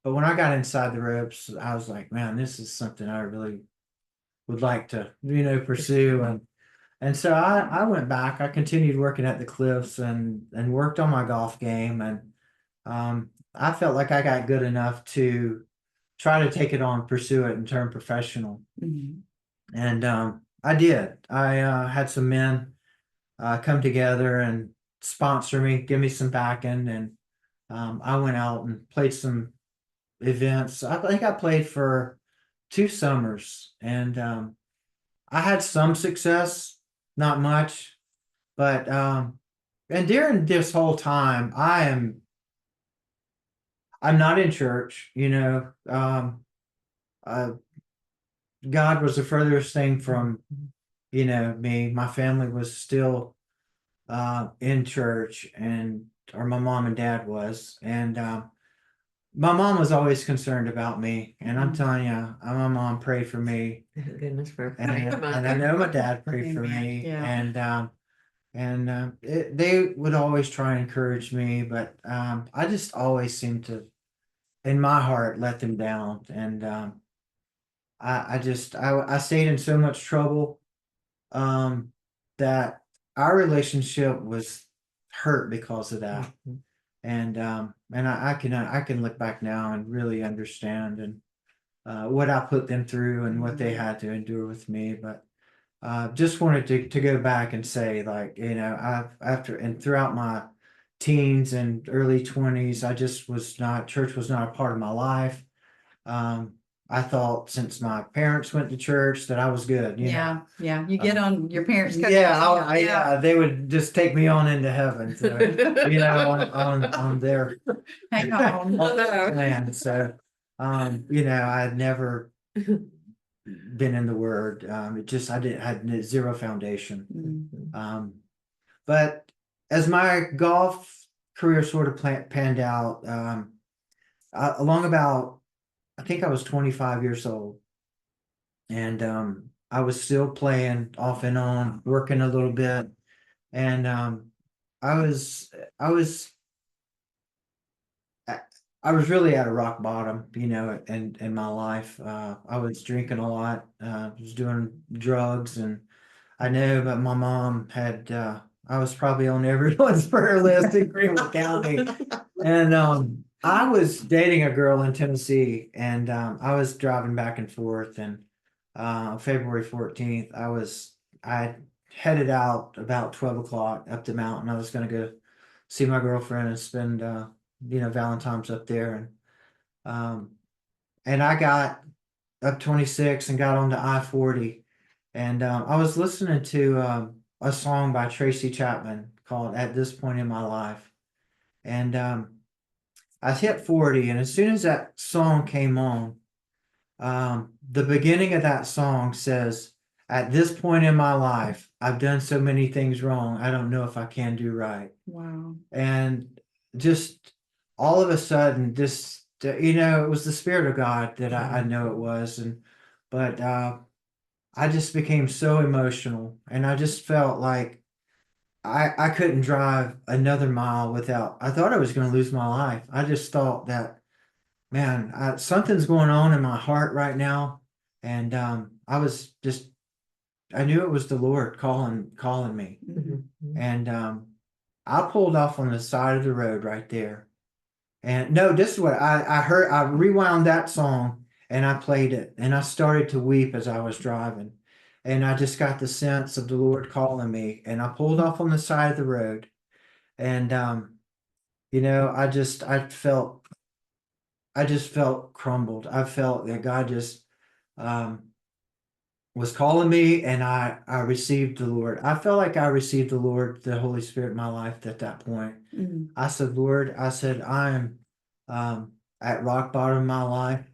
But when I got inside the ropes, I was like, man, this is something I really would like to, pursue. And so I went back. I continued working at the Cliffs and worked on my golf game. And I felt like I got good enough to try to take it on, pursue it, and turn professional. And I did. I had some men come together and sponsor me, give me some backing, and I went out and played some events. I think I played for 2 summers, and I had some success, not much, but and during this whole time, I'm not in church. God was the furthest thing from me. My family was still in church, and or my mom and dad was, and my mom was always concerned about me, and I'm telling you, my mom prayed for me, Thank goodness for and your and I mother. know my dad prayed for Amen. me, Yeah. they would always try and encourage me, but I just always seemed to, in my heart, let them down, and I stayed in so much trouble um, that our relationship was hurt because of that. Mhm. And I can look back now and really understand and what I put them through and what they had to endure with me. But just wanted to go back and say, like, I've after and throughout my teens and early 20s, I just was not, church was not a part of my life. Um, I thought since my parents went to church that I was good, Yeah, yeah. You get on your parents' coattails. yeah, they would just take me on into heaven, so, on their Hang on. plan. So, I had never been in the Word. I had zero foundation. Mm. But as my golf career sort of panned out, along about, I think I was 25 years old, and I was still playing off and on, working a little bit, and I was I was I was really at a rock bottom, in my life. I was drinking a lot, was doing drugs, and I know that my mom had. I was probably on everyone's prayer list in Greenville County, and I was dating a girl in Tennessee, and I was driving back and forth, and February 14th, I headed out about 12 o'clock up the mountain. I was going to go see my girlfriend and spend Valentine's up there, um, and I got up 26 and got onto I-40, and I was listening to a song by Tracy Chapman called "At This Point in My Life," and I hit 40, and as soon as that song came on, the beginning of that song says, "At this point in my life, I've done so many things wrong, I don't know if I can do right." Wow. And just all of a sudden, it was the Spirit of God that I know it was. But I just became so emotional, and I just felt like I couldn't drive another mile without, I thought I was going to lose my life. I just thought that, man, something's going on in my heart right now. And I knew it was the Lord calling me. Mhm. And I pulled off on the side of the road right there. And no, this is what I heard. I rewound that song and I played it, and I started to weep as I was driving. And I just got the sense of the Lord calling me, and I pulled off on the side of the road. And I just felt crumbled. I felt that God just um was calling me, and I received the Lord. I felt like I received the Lord, the Holy Spirit in my life at that point. Mm. I said, "Lord," I said, "I'm at rock bottom in my life."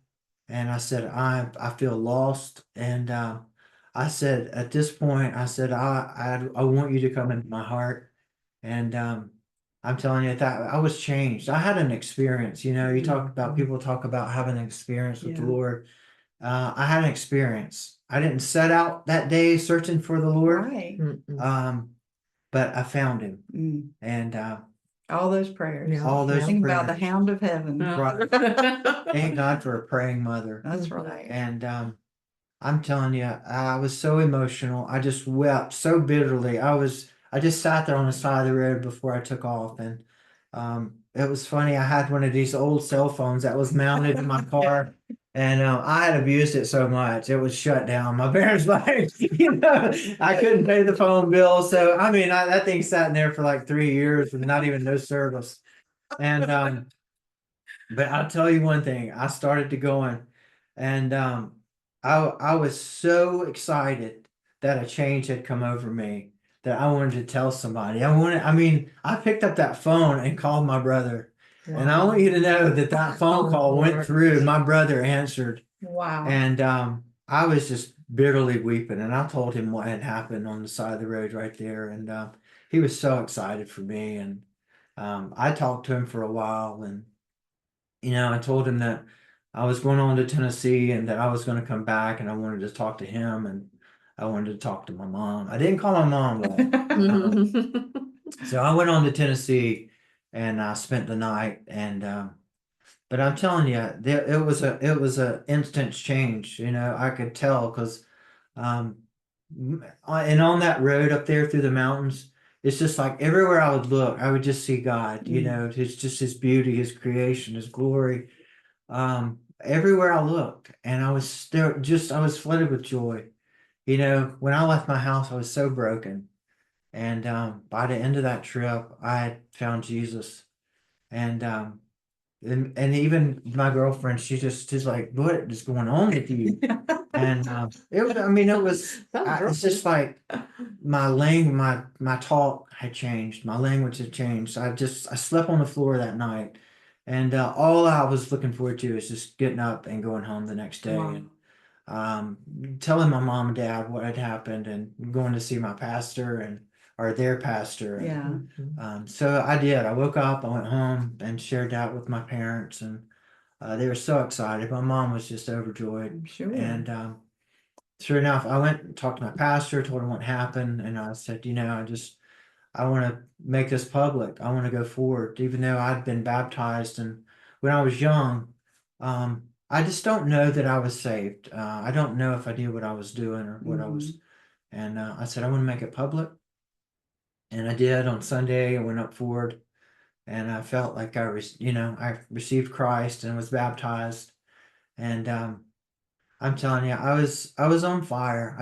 And I said, I feel lost. And I said, at this point, I said, I want you to come into my heart. And I'm telling you that I was changed. I had an experience. You talk about, people talk about having an experience with the Yeah. Lord. I had an experience. I didn't set out that day searching for the Lord, Right. um, but I found him. Mm. And All those prayers. Yeah. all those Think about the prayers. hound of heaven. Right. Thank God for a praying mother. That's right. And I'm telling you, I was so emotional. I just wept so bitterly. I just sat there on the side of the road before I took off. And it was funny. I had one of these old cell phones that was mounted in my car. And I had abused it so much, it was shut down. My parents, like, I couldn't pay the phone bill. So, I mean, that thing sat in there for like 3 years with not even no service. And but I'll tell you one thing, I started to going, and I was so excited that a change had come over me that I wanted to tell somebody. I picked up that phone and called my brother. And I want you to know that phone call went through. My brother answered, Wow. and I was just bitterly weeping, and I told him what had happened on the side of the road right there, and he was so excited for me, and I talked to him for a while, and I told him that I was going on to Tennessee and that I was going to come back, and I wanted to talk to him, and I wanted to talk to my mom. I didn't call my mom, so I went on to Tennessee, and I spent the night, and but I'm telling you, it was a instant change. I could tell because, um, and on that road up there through the mountains, it's just like everywhere I would look, I would just see God. It's just His beauty, His creation, His glory. Everywhere I looked, and I was still I was flooded with joy. When I left my house, I was so broken, and by the end of that trip, I had found Jesus, and and even my girlfriend, she's like, "What is going on with you?" And it was, I mean, it was, it's just like my talk had changed, my language had changed. I slept on the floor that night, and all I was looking forward to is just getting up and going home the next day, Wow. and telling my mom and dad what had happened, and going to see my pastor or their pastor. And Yeah. so I did. I woke up, I went home and shared that with my parents, and they were so excited. My mom was just overjoyed. I'm sure. And sure enough, I went and talked to my pastor, told him what happened, and I said, I want to make this public. I want to go forward, even though I'd been baptized and when I was young. I just don't know that I was saved. I don't know if I knew what I was doing or what I was. And I said, I want to make it public. And I did on Sunday. I went up forward, and I felt like I received Christ and was baptized. And I'm telling you, I was on fire.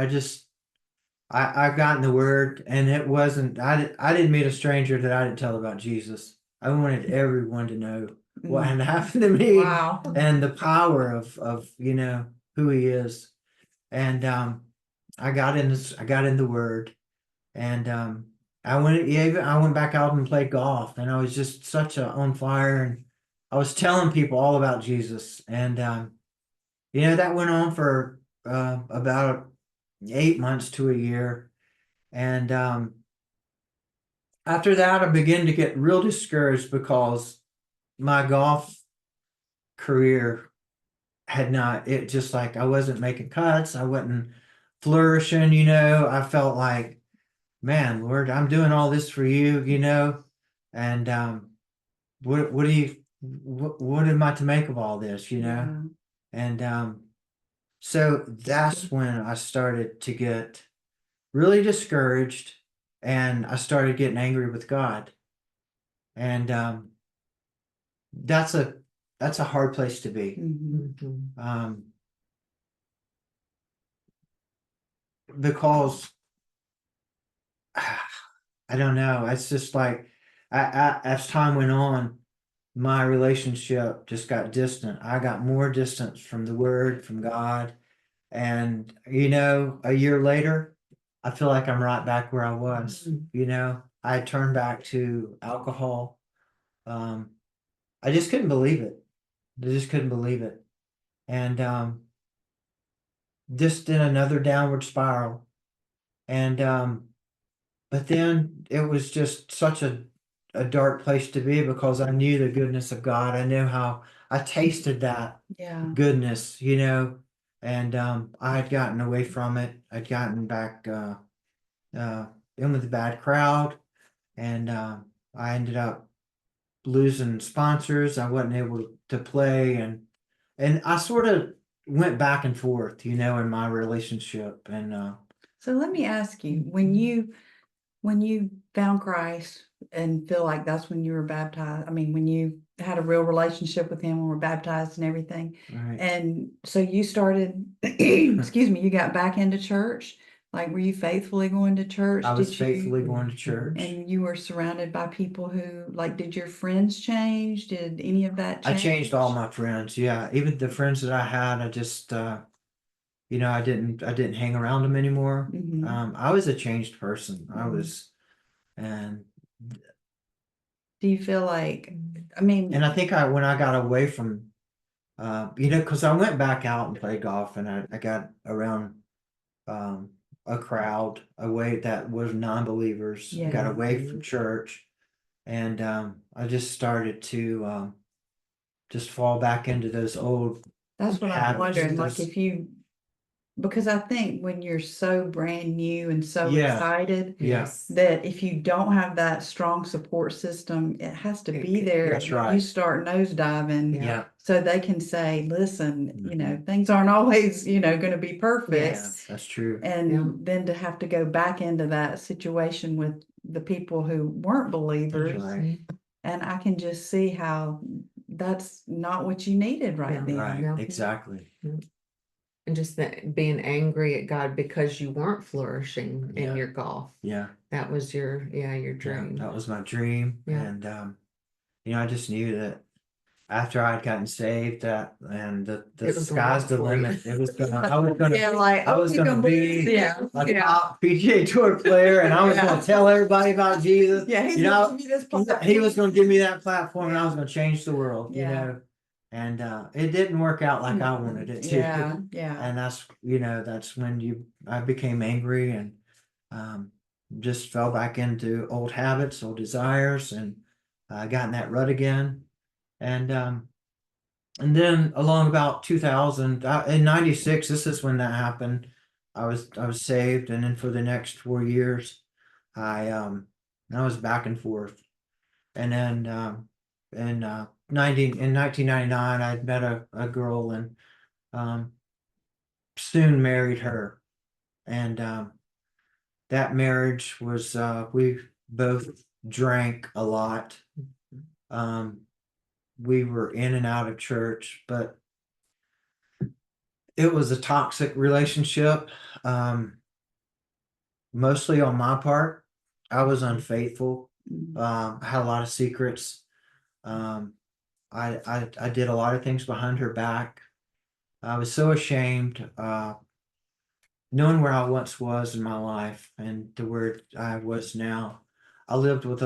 I've gotten the word, and it wasn't. I didn't meet a stranger that I didn't tell about Jesus. I wanted everyone to know what had happened to me. Wow. And the power of who He is. And I got in this. I got in the Word, and I went back out and played golf, and I was just such a on fire, and I was telling people all about Jesus, and that went on for about 8 months to a year, and after that, I began to get real discouraged because my golf career had not. It just like I wasn't making cuts, I wasn't flourishing. I felt like, man, Lord, I'm doing all this for you, and what do you what am I to make of all this, Yeah. and so that's when I started to get really discouraged, and I started getting angry with God, and that's a hard place to be, because I don't know. It's just like as time went on, my relationship just got distant. I got more distance from the Word, from God. And, a year later, I feel like I'm right back where I was. I turned back to alcohol. I just couldn't believe it. I just couldn't believe it. And just in another downward spiral. And but then it was just such a dark place to be, because I knew the goodness of God. I knew how I tasted that Yeah. goodness, and I had gotten away from it. I'd gotten back in with a bad crowd, and I ended up losing sponsors. I wasn't able to play, and I sort of went back and forth, in my relationship. And So let me ask you, when you found Christ and feel like that's when you were baptized, I mean, when you had a real relationship with Him and were baptized and everything, right. and so you started, excuse me, you got back into church. Like, were you faithfully going to church? I was Did faithfully you, going to church. and you were surrounded by people who, like, did your friends change? Did any of that I change? changed all my friends. Yeah, even the friends that I had, I just I didn't hang around them anymore. I was a changed person. I was, and Do you feel like, I mean, and I think when I got away from because I went back out and played golf, and I got around a crowd away that was non-believers, Yeah. got away from church. And I just started to just fall back into those old That's what I'm habits. wondering, like those- if you, because I think when you're so brand new and so Yeah. excited, Yes. that if you don't have that strong support system, it has to be there. That's and You right. start nosediving. Yeah. Yeah, So they can say, listen, things aren't always, going to be perfect. Yes. that's true. And Yeah. then to have to go back into that situation with the people who weren't believers. That's right. And I can just see how that's not what you needed right Yeah. then. Right, Yeah. exactly. And just that being angry at God because you weren't flourishing Yeah. in your golf. Yeah. That was your Yeah, dream. that was my dream. Yeah. And I just knew that after I'd gotten saved, and the It was gonna sky's work the for you. limit. It was gonna I was gonna Yeah, like I was you gonna be Yeah. a Yeah. top PGA Tour player, and I was Yeah. gonna tell everybody about Jesus. Yeah, he's You gonna know, give me this he was gonna give me that platform, and I Yeah. was gonna change the world. Yeah. And it didn't work out like I wanted it to. Yeah, yeah. And that's when I became angry and just fell back into old habits, old desires, and I got in that rut again. And then along about 2000, in '96, this is when that happened. I was saved, and then for the next 4 years, I was back and forth. And then in 1999, I'd met a girl, and soon married her. And that marriage was we both drank a lot. We were in and out of church, but it was a toxic relationship. Mostly on my part. I was unfaithful. I had a lot of secrets. I did a lot of things behind her back. I was so ashamed, knowing where I once was in my life and to where I was now. I lived with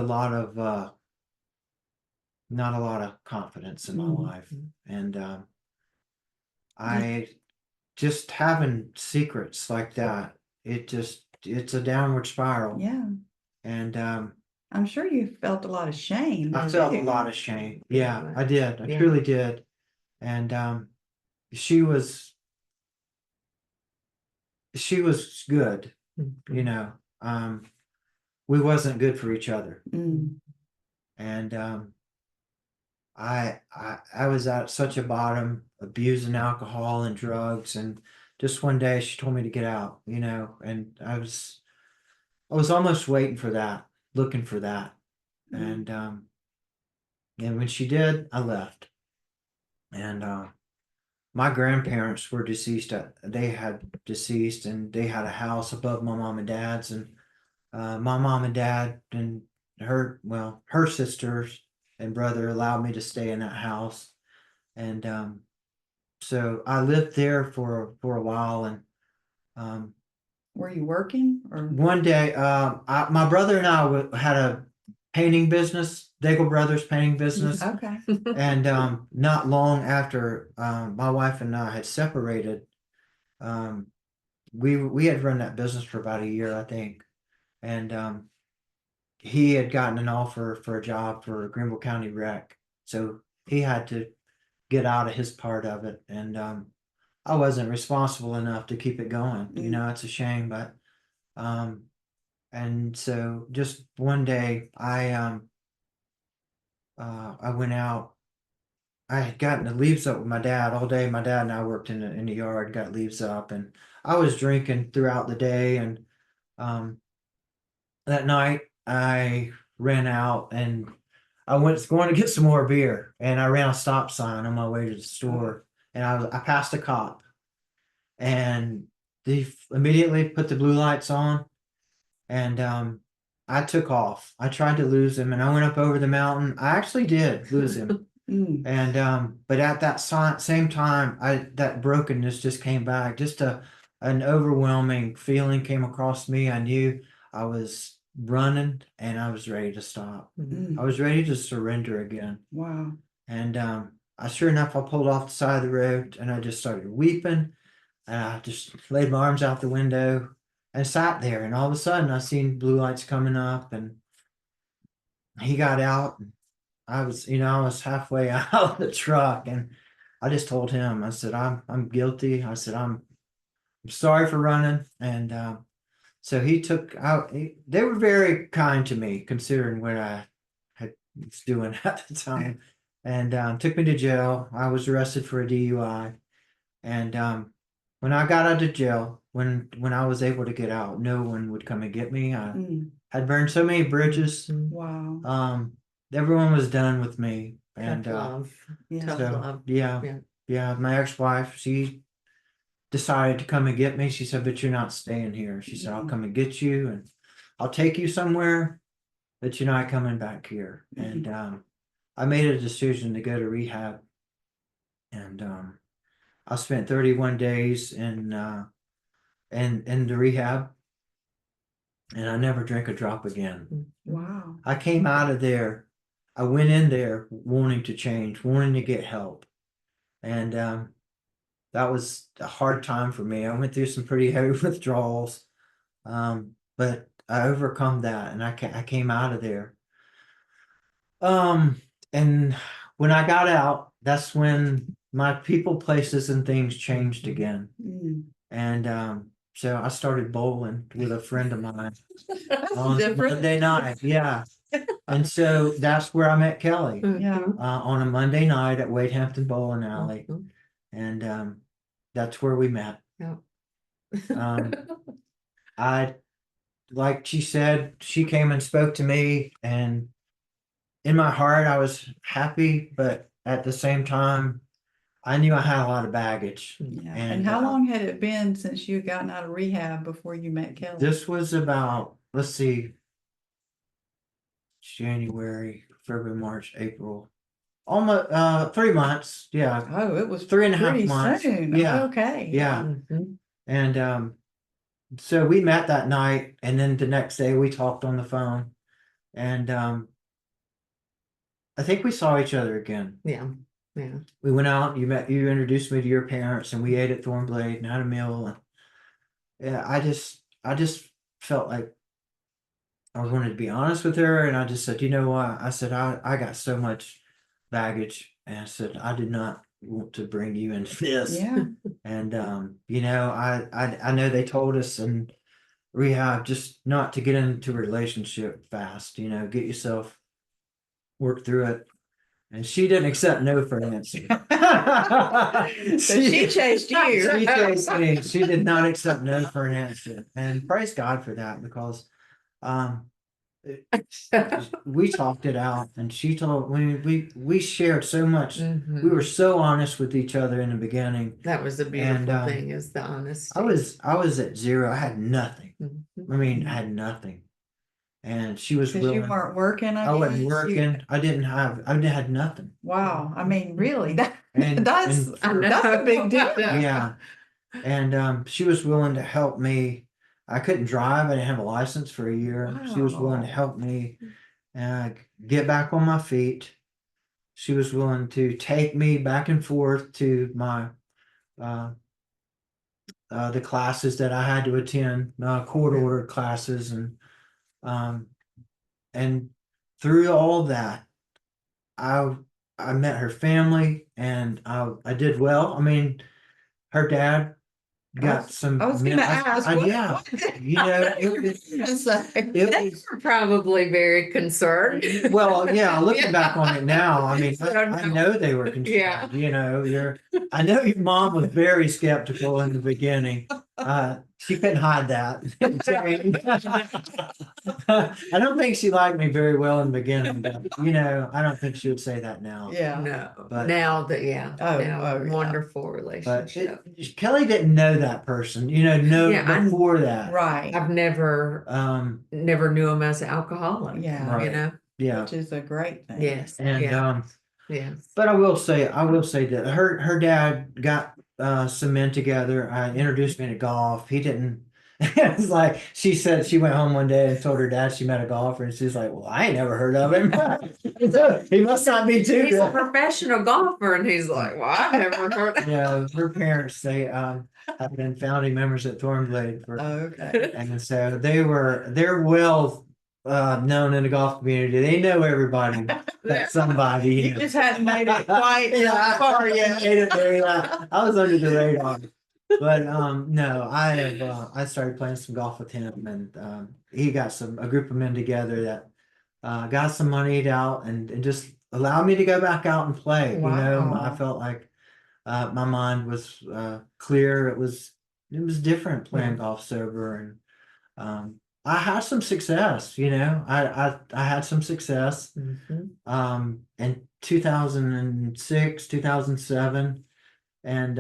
not a lot of confidence in my life. And I just having secrets like that, it's a downward spiral. Yeah. And I'm sure you felt a lot of shame. I felt a too. lot of shame. Yeah, I did. I Yeah. truly did. And she was good, we wasn't good for each other. Mm. And I was at such a bottom, abusing alcohol and drugs, and just one day she told me to get out, and I was almost waiting for that, looking for that. Mm. And when she did, I left. And my grandparents were deceased. They had deceased, and they had a house above my mom and dad's. And my mom and dad and her sisters and brother allowed me to stay in that house. And so I lived there for a while. And Were you working or? one day, my brother and I had a painting business, Daigle Brothers painting business. Okay. And not long after my wife and I had separated, we had run that business for about a year, I think. And he had gotten an offer for a job for Greenville County Rec, so he had to get out of his part of it. And I wasn't responsible enough to keep it going. It's a shame, but and so just one day I went out. I had gotten the leaves up with my dad all day. My dad and I worked in the yard, got leaves up, and I was drinking throughout the day. And that night I ran out, and I was going to get some more beer, and I ran a stop sign on my way to the store, and I passed a cop, and they immediately put the blue lights on, and I took off. I tried to lose him, and I went up over the mountain. I actually did lose him. Mm. And but at that same time, that brokenness just came back. Just an overwhelming feeling came across me. I knew I was running, and I was ready to stop. Mm. I was ready to surrender again. Wow. And I sure enough, I pulled off the side of the road, and I just started weeping. And I just laid my arms out the window and sat there. And all of a sudden, I seen blue lights coming up, and he got out. And I was halfway out of the truck, and I just told him, I said, I'm guilty. I said, I'm sorry for running. And so he took out. They were very kind to me, considering what I was doing at the time, and took me to jail. I was arrested for a DUI, and when I got out of jail, when I was able to get out, no one would come and get me. I had burned so many bridges. Wow. Everyone was done with me, and Tough love. Yeah. Tough so love. yeah, Yeah. yeah. My ex-wife, she decided to come and get me. She said, "But you're not staying here." She said, "I'll come and get you, and I'll take you somewhere, but you're not coming back here." And I made a decision to go to rehab, and I spent 31 days in the rehab, and I never drank a drop again. Wow. I came out of there. I went in there wanting to change, wanting to get help, and that was a hard time for me. I went through some pretty heavy withdrawals, but I overcome that, and I came out of there. And when I got out, that's when my people, places, and things changed again. And so I started bowling with a friend of mine on different. Monday night. Yeah. And so that's where I met Kelly, Yeah. on a Monday night at Wade Hampton Bowling Alley. And that's where we met. Yeah. I, like she said, she came and spoke to me, and in my heart, I was happy, but at the same time, I knew I had a lot of baggage. Yeah. And how long had it been since you had gotten out of rehab before you met Kelly? This was about, let's see, January, February, March, April, almost 3 months. Yeah. Oh, it was 3.5 pretty months. soon. Yeah. Okay. Yeah. And so we met that night, and then the next day we talked on the phone, and I think we saw each other again. Yeah. Yeah. We went out, you introduced me to your parents, and we ate at Thornblade and had a meal. And yeah, I just felt like I wanted to be honest with her, and I just said, you know what? I said, I got so much baggage, and I said, I did not want to bring you into this. Yeah. And I know they told us in rehab just not to get into a relationship fast, get yourself work through it. And she didn't accept no for an answer. So she chased you. She chased me. She did not accept no for an answer. And praise God for that, because we talked it out, and she told we shared so much. We were so honest with each other in the beginning. That was the beautiful thing, is the honesty. I was at zero. I had nothing. I mean, I had nothing. And she was Because you willing. weren't working. I wasn't guess. working. I had nothing. Wow. I mean, really, that's And a big deal. yeah. And she was willing to help me. I couldn't drive. I didn't have a license for a year. She was willing to help me get back on my feet. She was willing to take me back and forth to my the classes that I had to attend, court ordered classes, and through all that, I met her family, and I did well. I mean, her dad got some. I was going to ask. Yeah, They were probably very concerned. Well, yeah, looking back on it now, I mean, I know they were concerned. Yeah. I know your mom was very skeptical in the beginning. She couldn't hide that. I don't think she liked me very well in the beginning, but I don't think she would say that now. Yeah. No, But- now that, yeah. Oh, now, oh, yeah. wonderful But relationship. Kelly didn't know that person, before that. Right. I've never knew him as an alcoholic. Yeah. Right. Yeah. Which is a great thing. Yes. And yes. but I will say that her dad got some men together. Introduced me to golf. He didn't, It's like she said she went home one day and told her dad she met a golfer, and she's like, "Well, I ain't never heard of him. So he must not be too He's a good." professional golfer, and he's like, "Well, I never heard." You know, her parents, they have been founding members at Thornblade for, Okay. and so they're well known in the golf community. They know everybody. That's somebody. You just hadn't made it quite far yet. I was under the radar. But no, I started playing some golf with him, and he got a group of men together that got some money out and just allowed me to go back out and play. You know, I Wow. felt like my mind was clear. It was different playing golf sober, and I had some success. You know, I had some success in 2006, 2007, and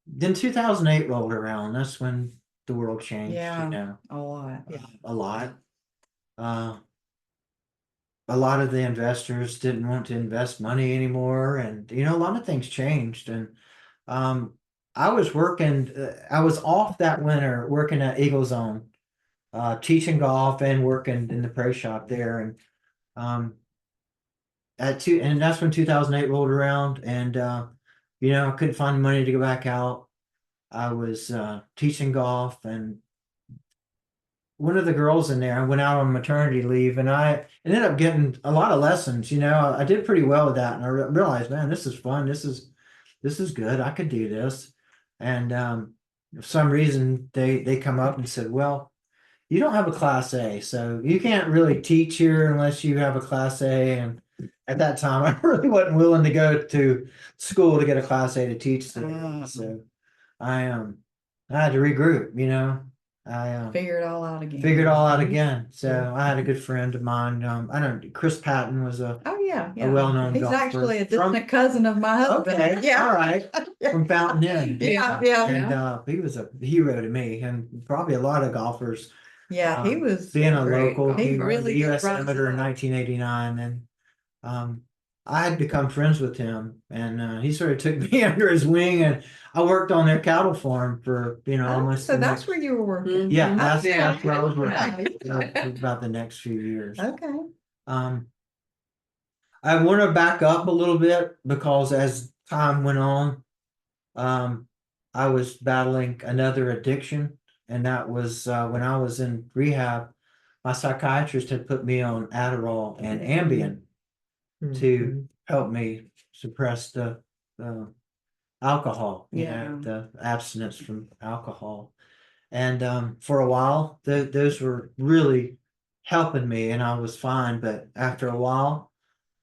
then 2008 rolled around. That's when the world changed. Yeah. You know, A lot. Yeah. a lot. A lot of the investors didn't want to invest money anymore, and you know, a lot of things changed. And I was working. I was off that winter working at Eagle Zone, teaching golf and working in the pro shop there. And and that's when 2008 rolled around, and you know, I couldn't find money to go back out. I was teaching golf, and one of the girls in there, I went out on maternity leave, and I ended up getting a lot of lessons. You know, I did pretty well with that, and I realized, man, this is fun. This is good. I could do this. And for some reason, they come up and said, well, you don't have a class A, so you can't really teach here unless you have a class A. And at that time, I really wasn't willing to go to school to get a class A to teach there. So I had to regroup. You know, I Figure it all out again. figured it all out again. So I had a good friend of mine. I don't. Chris Patton was a Oh yeah, yeah. well-known He's golfer actually a from- distant cousin of my husband. okay. Yeah. All right. From Fountain Inn. Yeah, yeah. And he was a hero to me, and probably a lot of golfers. Yeah, he was. Being a great local, golfer. he He was really the did U.S. rise Amateur in up. 1989, and I had become friends with him, and he sort of took me under his wing, and I worked on their cattle farm for Oh, almost. so the that's next- where you were working. Yeah, Okay. that's where I was working Yeah. for about the next few years. Okay. I want to back up a little bit because as time went on, I was battling another addiction, and that was when I was in rehab. My psychiatrist had put me on Adderall and Ambien to help me suppress the alcohol, you know, the abstinence from alcohol. And for a while, those were really helping me, and I was fine. But after a while,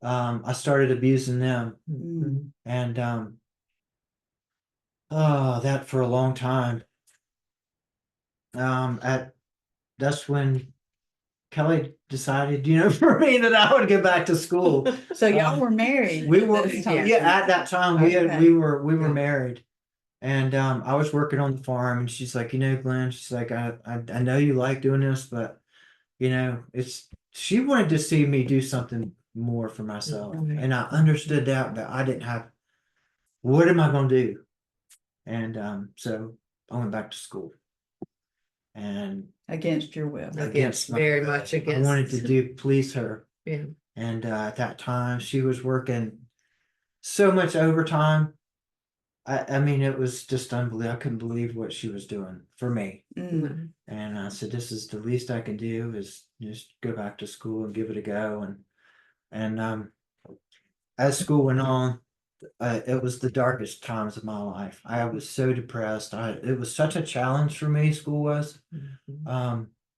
I started abusing them, and that for a long time. That's when Kelly decided, you know, for me that I would get back to school. So y'all were married. We at were, this time. yeah, at that time Okay. we were Yeah. married, and I was working on the farm, and she's like, you know, Glenn, she's like, I know you like doing this, but you know, she wanted to see me do something more for myself, and I understood that, but I didn't have. What am I going to do? And so I went back to school, and Against your will. Against, very much I against. wanted to please her. Yeah. And at that time, she was working so much overtime. I mean, it was just unbelievable. I couldn't believe what she was doing for me. Mm. And I said, this is the least I can do is just go back to school and give it a go. And as school went on, it was the darkest times of my life. I was so depressed. It was such a challenge for me, school was.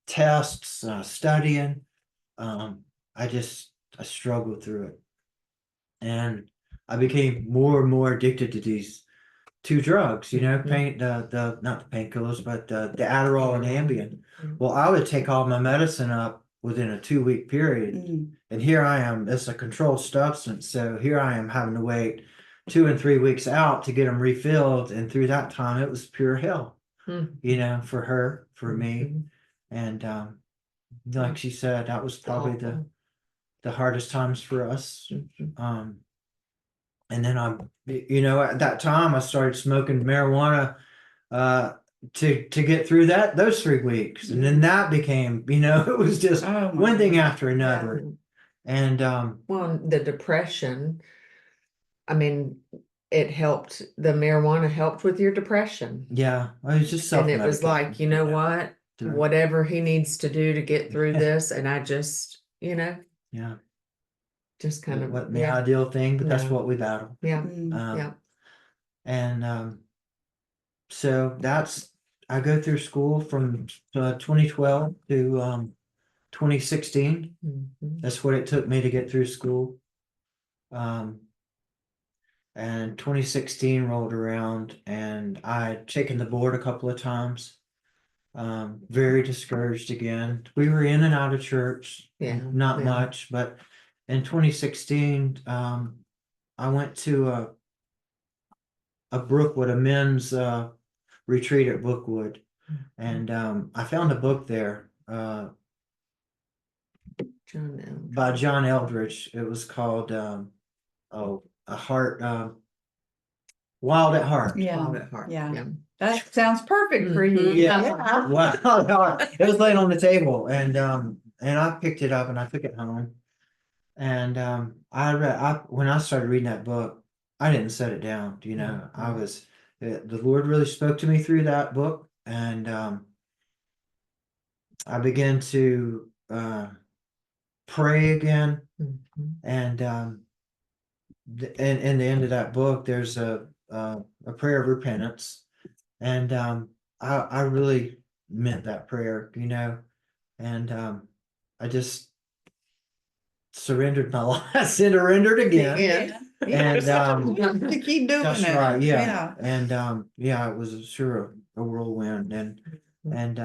Tests, studying. I struggled through it. And I became more and more addicted to these two drugs, you know, not the painkillers, but the Adderall and Ambien. Well, I would take all my medicine up within a 2-week period. And here I am, it's a controlled substance. So here I am having to wait 2 and 3 weeks out to get them refilled. And through that time, it was pure hell, you know, for her, for me. And like she said, that was probably the hardest times for us. And then you know, at that time I started smoking marijuana to get through those 3 weeks, and then that became, it was just Oh, my one thing goodness. after another. And Well, the depression, I mean, it helped, the marijuana helped with your depression. yeah, I was just And it was self-medicating. like, you know what? Sure. Whatever he needs to do to get through this, and I just, Yeah, just kind it of, wasn't the ideal thing, but that's No. what we battled. yeah, Mm. yeah. And so I go through school from 2012 to 2016. Mhm. That's what it took me to get through school. And 2016 rolled around, and I'd taken the board a couple of times. Very discouraged again. We were in and out of church, Yeah, not yeah. much, but in 2016, I went to a Brookwood, a men's retreat at Brookwood, and I found a book there John L. by John Eldridge. It was called A Heart, Wild at Heart. Yeah. Wild at Heart. Yeah. Yeah. That sounds perfect for you. Mhm. Yeah. Wild at Heart. It was laying on the table, and I picked it up and I took it home. And when I started reading that book, I didn't set it down. The Lord really spoke to me through that book, and I began to pray again. Mhm. And in the end of that book, there's a prayer of repentance, and I really meant that prayer, and I just surrendered my life, surrendered again. Yeah. And To keep doing that's it. right, yeah. And it was sure a whirlwind, and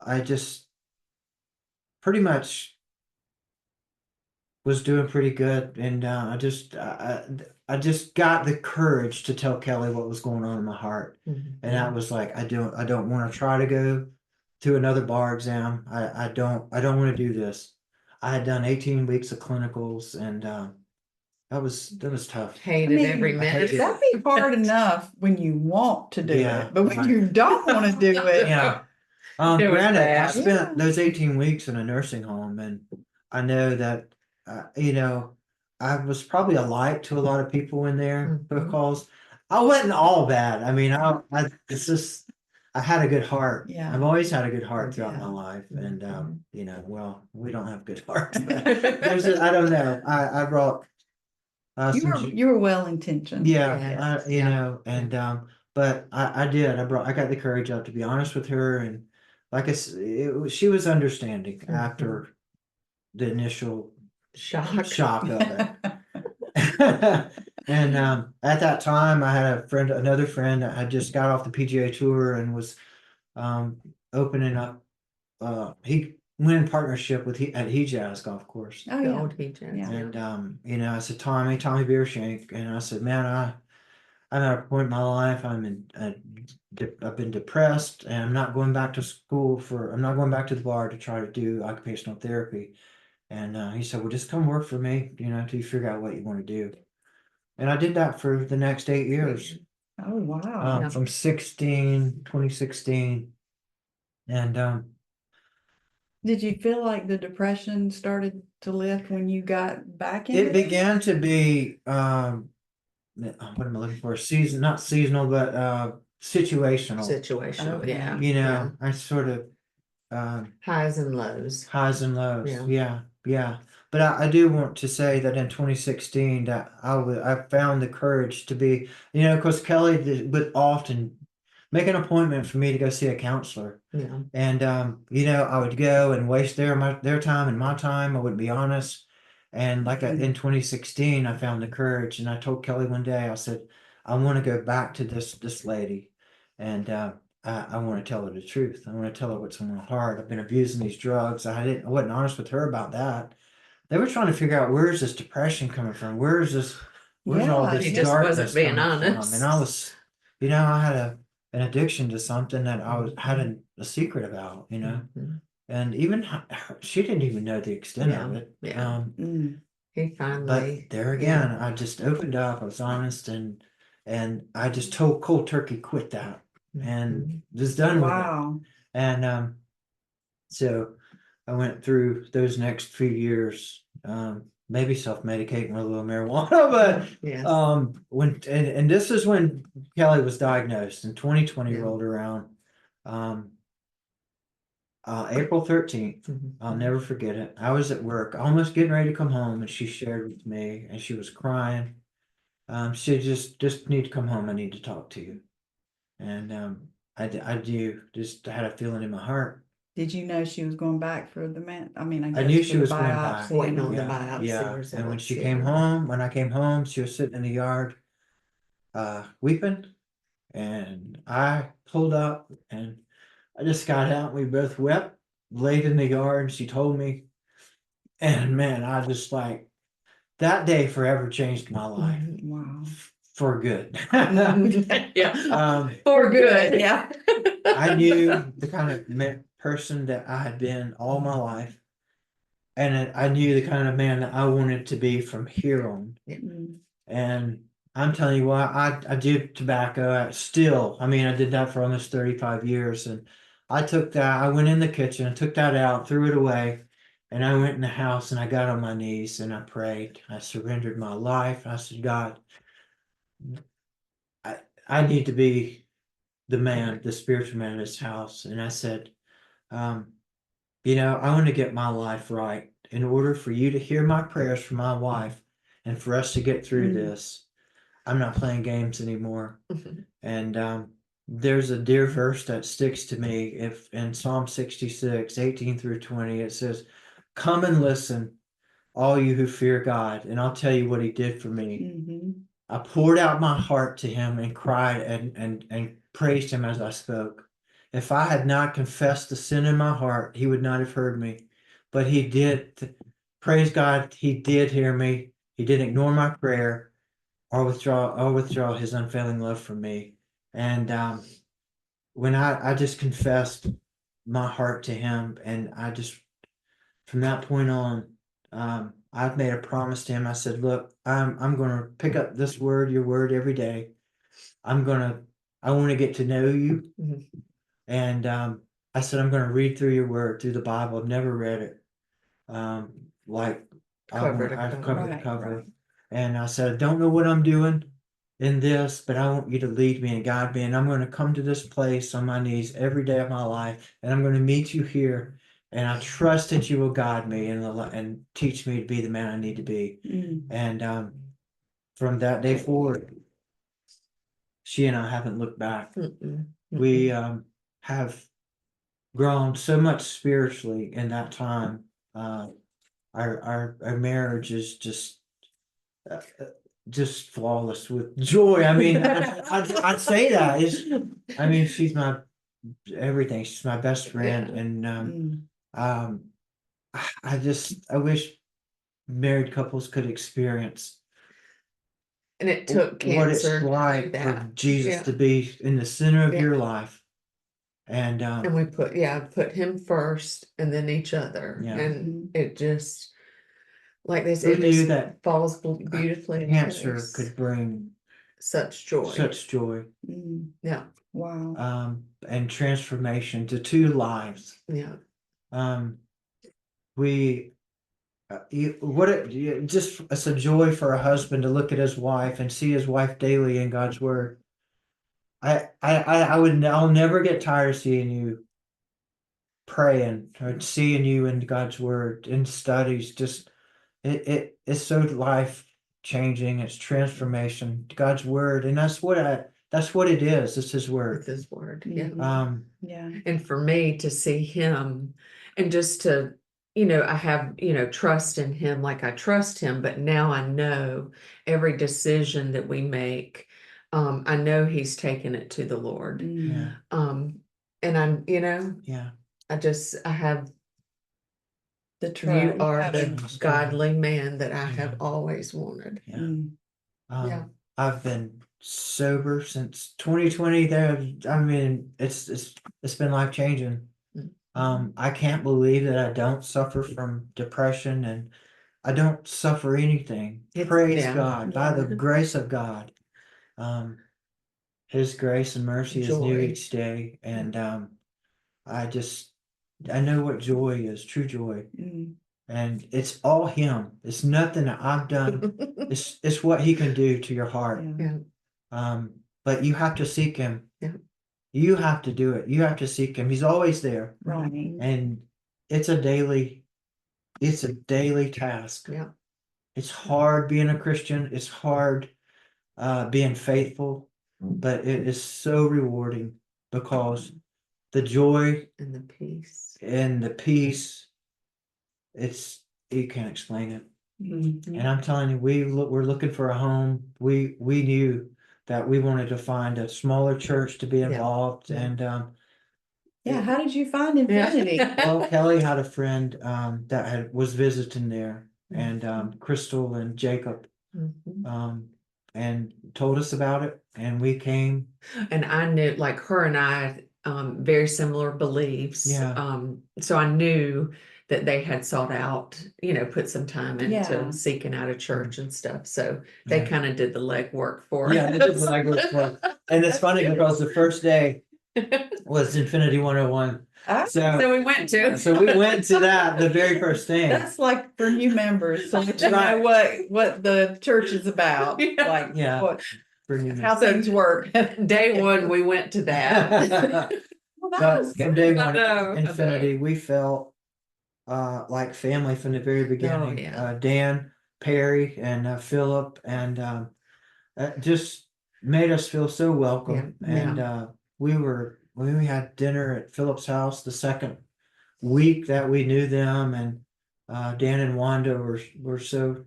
I just pretty much was doing pretty good, and I just got the courage to tell Kelly what was going on in my heart, Mhm. and I was like, I don't want to try to go to another bar exam. I don't want to do this. I had done 18 weeks of clinicals, and that was tough. Hated every minute. That'd be hard enough when you want to do Yeah, it, but when right. you don't want to do it. Yeah. It was Granted, I bad. spent those 18 weeks in a nursing home, and I know that, I was probably a light to a lot of people in there Mhm. because I wasn't all bad. I mean, it's just, I had a good heart. Yeah. I've always had a good heart throughout Yeah. my life, and Mhm. well, we don't have good hearts. But I don't know. I brought You were well intentioned. yeah, Yeah. and but I did. I got the courage up to be honest with her, and like she was understanding after the initial shock of it. And at that time, I had another friend that had just got off the PGA Tour and was opening up. He went in partnership with at Jazz Golf Course. Oh The yeah. old Heejaz, Yeah. And I said, Tommy Beershank, and I said, man, I'm at a point in my life. I've been depressed, and I'm not going back to school I'm not going back to the bar to try to do occupational therapy. And he said, well, just come work for me, until you figure out what you want to do. And I did that for the next 8 years, Oh wow. from 2016. And Did you feel like the depression started to lift when you got back in it began to be, what am I looking for? Not seasonal, but situational. Situational, Okay. yeah. I sort of Highs and lows. highs and lows. Yeah. Yeah. But I do want to say that in 2016 that I found the courage to be, because Kelly would often make an appointment for me to go see a counselor. Yeah. And I would go and waste their time and my time. I wouldn't be honest. And like in 2016, I found the courage, and I told Kelly one day, I said, I want to go back to this lady, and I want to tell her the truth. I want to tell her what's on my heart. I've been abusing these drugs. I wasn't honest with her about that. They were trying to figure out, where is this depression coming from? Where's all Yeah, this he just darkness wasn't being coming from? honest. And I was, I had an addiction to something that I had a secret about, Mhm. and even she didn't even know the extent of it. Yeah. He But finally, there again, I just opened up. I was honest, and I just told cold turkey, quit that. and just done with it. Wow. And so I went through those next few years, maybe self-medicating with a little marijuana, but Yes. and this is when Kelly was diagnosed and 2020 Yeah. rolled around. April 13th, I'll never forget it. I was at work, almost getting ready to come home, and she shared with me, and she was crying. She just need to come home. I need to talk to you. And I do just had a feeling in my heart. Did you know she was going back for the I mean, I I guess knew for she the was going back. biopsy Waiting and on the all. biopsy Yeah. results. And when she Yeah. came home, when I came home, she was sitting in the yard, weeping. And I pulled up and I just got out. We both wept, laid in the yard. And she told me, and man, I just like that day forever changed my life Wow. for good. Yeah. For good. Yeah. I knew the kind of person that I had been all my life. And I knew the kind of man that I wanted to be from here on. Mm. And I'm telling you what, I did tobacco. I mean, I did that for almost 35 years. And I took that, I went in the kitchen and took that out, threw it away. And I went in the house and I got on my knees and I prayed. I surrendered my life. I said, God, I need to be the man, the spiritual man in this house. And I said, you know, I want to get my life right in order for you to hear my prayers for my wife and for us to get through this. I'm not playing games anymore. And there's a dear verse that sticks to me. If in Psalm 66, 18 through 20, it says, come and listen, all you who fear God, and I'll tell you what he did for me. Mm-hmm. I poured out my heart to him and cried and praised him as I spoke. If I had not confessed the sin in my heart, he would not have heard me. But he did. Praise God, he did hear me. He didn't ignore my prayer or withdraw his unfailing love from me. And when I just confessed my heart to him, and I just from that point on, I've made a promise to him. I said, look, I'm gonna pick up this word, your word, every day. I want to get to know you. And I said, I'm gonna read through your word, through the Bible. I've never read it. Like I've covered the cover. Right. And I said, I don't know what I'm doing in this, but I want you to lead me and guide me. And I'm going to come to this place on my knees every day of my life. And I'm going to meet you here. And I trust that you will guide me and teach me to be the man I need to be. Mm. And from that day forward, she and I haven't looked back. We have grown so much spiritually in that time. Our marriage is just flawless with joy. I mean, I'd say that is. I mean, she's my everything. She's my best friend, and I wish married couples could experience And it took what it's cancer to do like for that. Jesus Yeah. to be in the center of Yeah. your life, and And we put him first and then each other. Yeah. And it just, like they who said, it knew just that falls beautifully in cancer place. could bring Such joy. such joy, Yeah. Wow. and transformation to two lives. Yeah. We just it's a joy for a husband to look at his wife and see his wife daily in God's word. I'll never get tired of seeing you praying or seeing you in God's word in studies. Just it's so life changing. It's transformation. God's word, and that's what it is. It's His word. With his word. Mhm. Yeah. Yeah. And for me to see him and just to, I have, trust in him like I trust him, but now I know every decision that we make, I know he's taken it to the Lord. Yeah, And I'm, yeah. I have, The you trust. are the Trust. godly man that I Yeah. have always wanted. Yeah. Mm. Yeah. I've been sober since 2020. I mean, it's been life changing. I can't believe that I don't suffer from depression and I don't suffer anything. Praise God by the grace of God. His grace and mercy is new Joy. each day, and I know what joy is, true joy, Mm, and it's all Him. It's nothing that I've done. It's what He can do to your heart. yeah. Yeah, But you have to seek Him. Yeah. You have to do it. You have to seek Him. He's always there, Right. and it's a daily task. yeah, It's hard being a Christian. It's hard being faithful, but it is so rewarding because the joy and the peace. and the peace, you can't explain it. Mhm. And I'm telling you, we're looking for a home. We knew that we wanted to find a smaller church to be Yeah. involved, Yeah. and Yeah, how did you find Infinity? well, Kelly had a friend that was visiting there, and Crystal and Jacob, Mhm. and told us about it, and we came. And I knew, like her and I, very similar beliefs. Yeah. So I knew that they had sought out, put some time into Yeah. seeking out a church and stuff. So they Yeah. kind of did the legwork for Yeah, they did us. the legwork for us. And it's funny because the first day was Infinity 101. Ah, So we went to. So we went to that the very first thing. That's like for new members, so that you Right. know what the church is about, Yeah. like Yeah. what, For new how things work. Day one, we went to that. Well, that But was from day I one, know. Infinity, we felt like family from the very beginning. yeah. Dan, Perry, and Philip, and just made us feel so welcome. Yeah. And we had dinner at Philip's house the second week that we knew them, and Dan and Wanda were so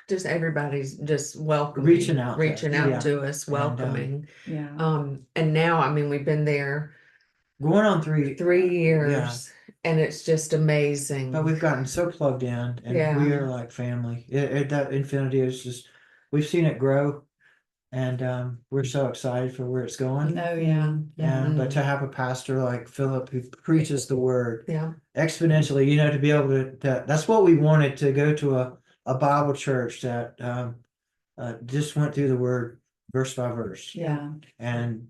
Just everybody's just welcoming, reaching out yeah. to us, And, welcoming. Yeah. And now, I mean, we've been there going on 3 years, and it's just amazing. But we've gotten so plugged in, and Yeah. we are like family. That Infinity is just, we've seen it grow, and we're so excited for where it's going. Oh, yeah. Yeah. And but to have a pastor like Philip who preaches the word Yeah. exponentially, to be able to that's what we wanted, to go to a Bible church that just went through the word verse by verse, Yeah. and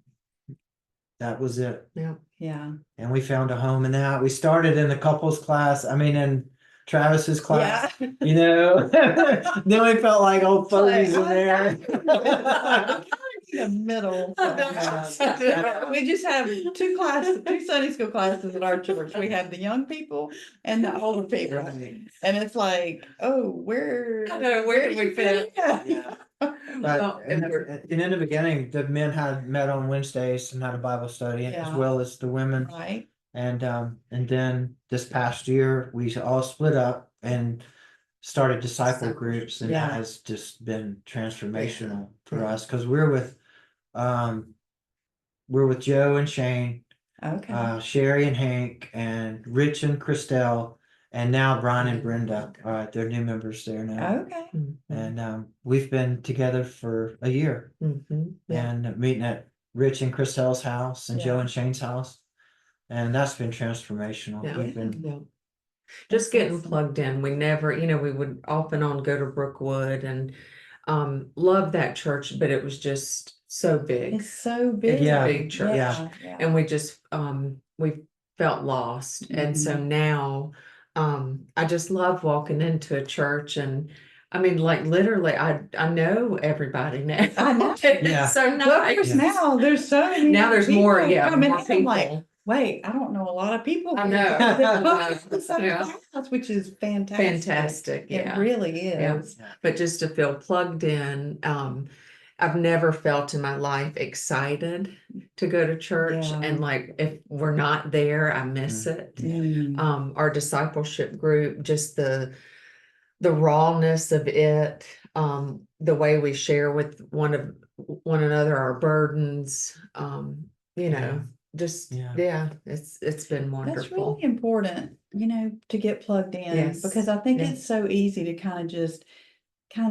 that was it. Yeah. Yeah. And we found a home in that. We started in the couples class. I mean, in Travis's class, Yeah. Then we felt like old fogies in Like, there. The middle. know. We just have two Sunday school classes at our church. We have the young people and the older people. And it's like, oh, where Where did we fit? Yeah. But in the beginning, the men had met on Wednesdays and had a Bible study, as Yeah. well as the women. Right. And then this past year, we all split up and started disciple groups, and Yeah. that has just been transformational for Yeah. us, because we're with Joe and Shane, Okay. Sherry and Hank, and Rich and Christelle, and now Brian and Brenda. They're new members there now. Okay. And we've been together for a year, Yeah. and meeting at Rich and Christelle's house and Joe Yeah. and Shane's house, and that's been transformational. Yeah. We've been Yeah. Just getting awesome. plugged in. We never, we would off and on go to Brookwood and love that church, but it was just so big. It's so big. Yeah. Big church. Yeah. And we just we felt lost. And so now I just love walking into a church, and I mean, like literally I know everybody now. I know. Yeah. It's so Well, nice. there's now there's so many Now there's more, people yeah, coming more in. I'm like, people. wait, I don't know a lot of people. I here. know. Yeah. Which is fantastic. Fantastic, yeah. It really is. But just to feel plugged in, I've never felt in my life excited to go to church. Yeah. And like, if we're not there, I miss it. Mm. Our discipleship group, just the rawness of it, the way we share with one another our burdens, just it's been wonderful. That's really important, to get plugged in. Yes. Because I think Yeah. it's so easy to kind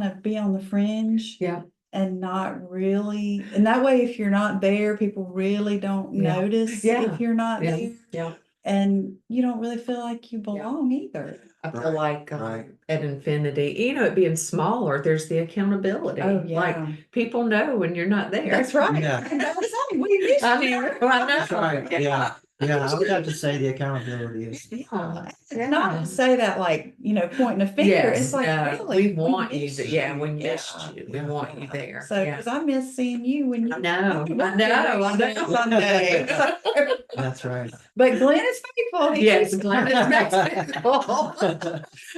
of be on the fringe. Yeah. And not really, and that way, if you're not there, people really don't Yeah. notice Yeah. if you're not Yeah. there. Yeah. and you don't really feel like you belong either. I feel Right, like right. at Infinity, it being smaller, there's the accountability. Oh, Like yeah. people know when you're not there. That's right. Yeah. We missed I you. know, I know. That's right. Yeah. Yeah. I would have to say the accountability is. Yeah. And not to say that like, pointing a finger, it's Yes, like, no, really, we want you missed to, yeah, we you. missed Yeah. you. We Yeah. want you there. So, Yeah. because I miss seeing you when you. I know, come to I work know, every I know. Sunday. That's right. But Glenn is faithful. He Yes, keeps Glen is Mexico.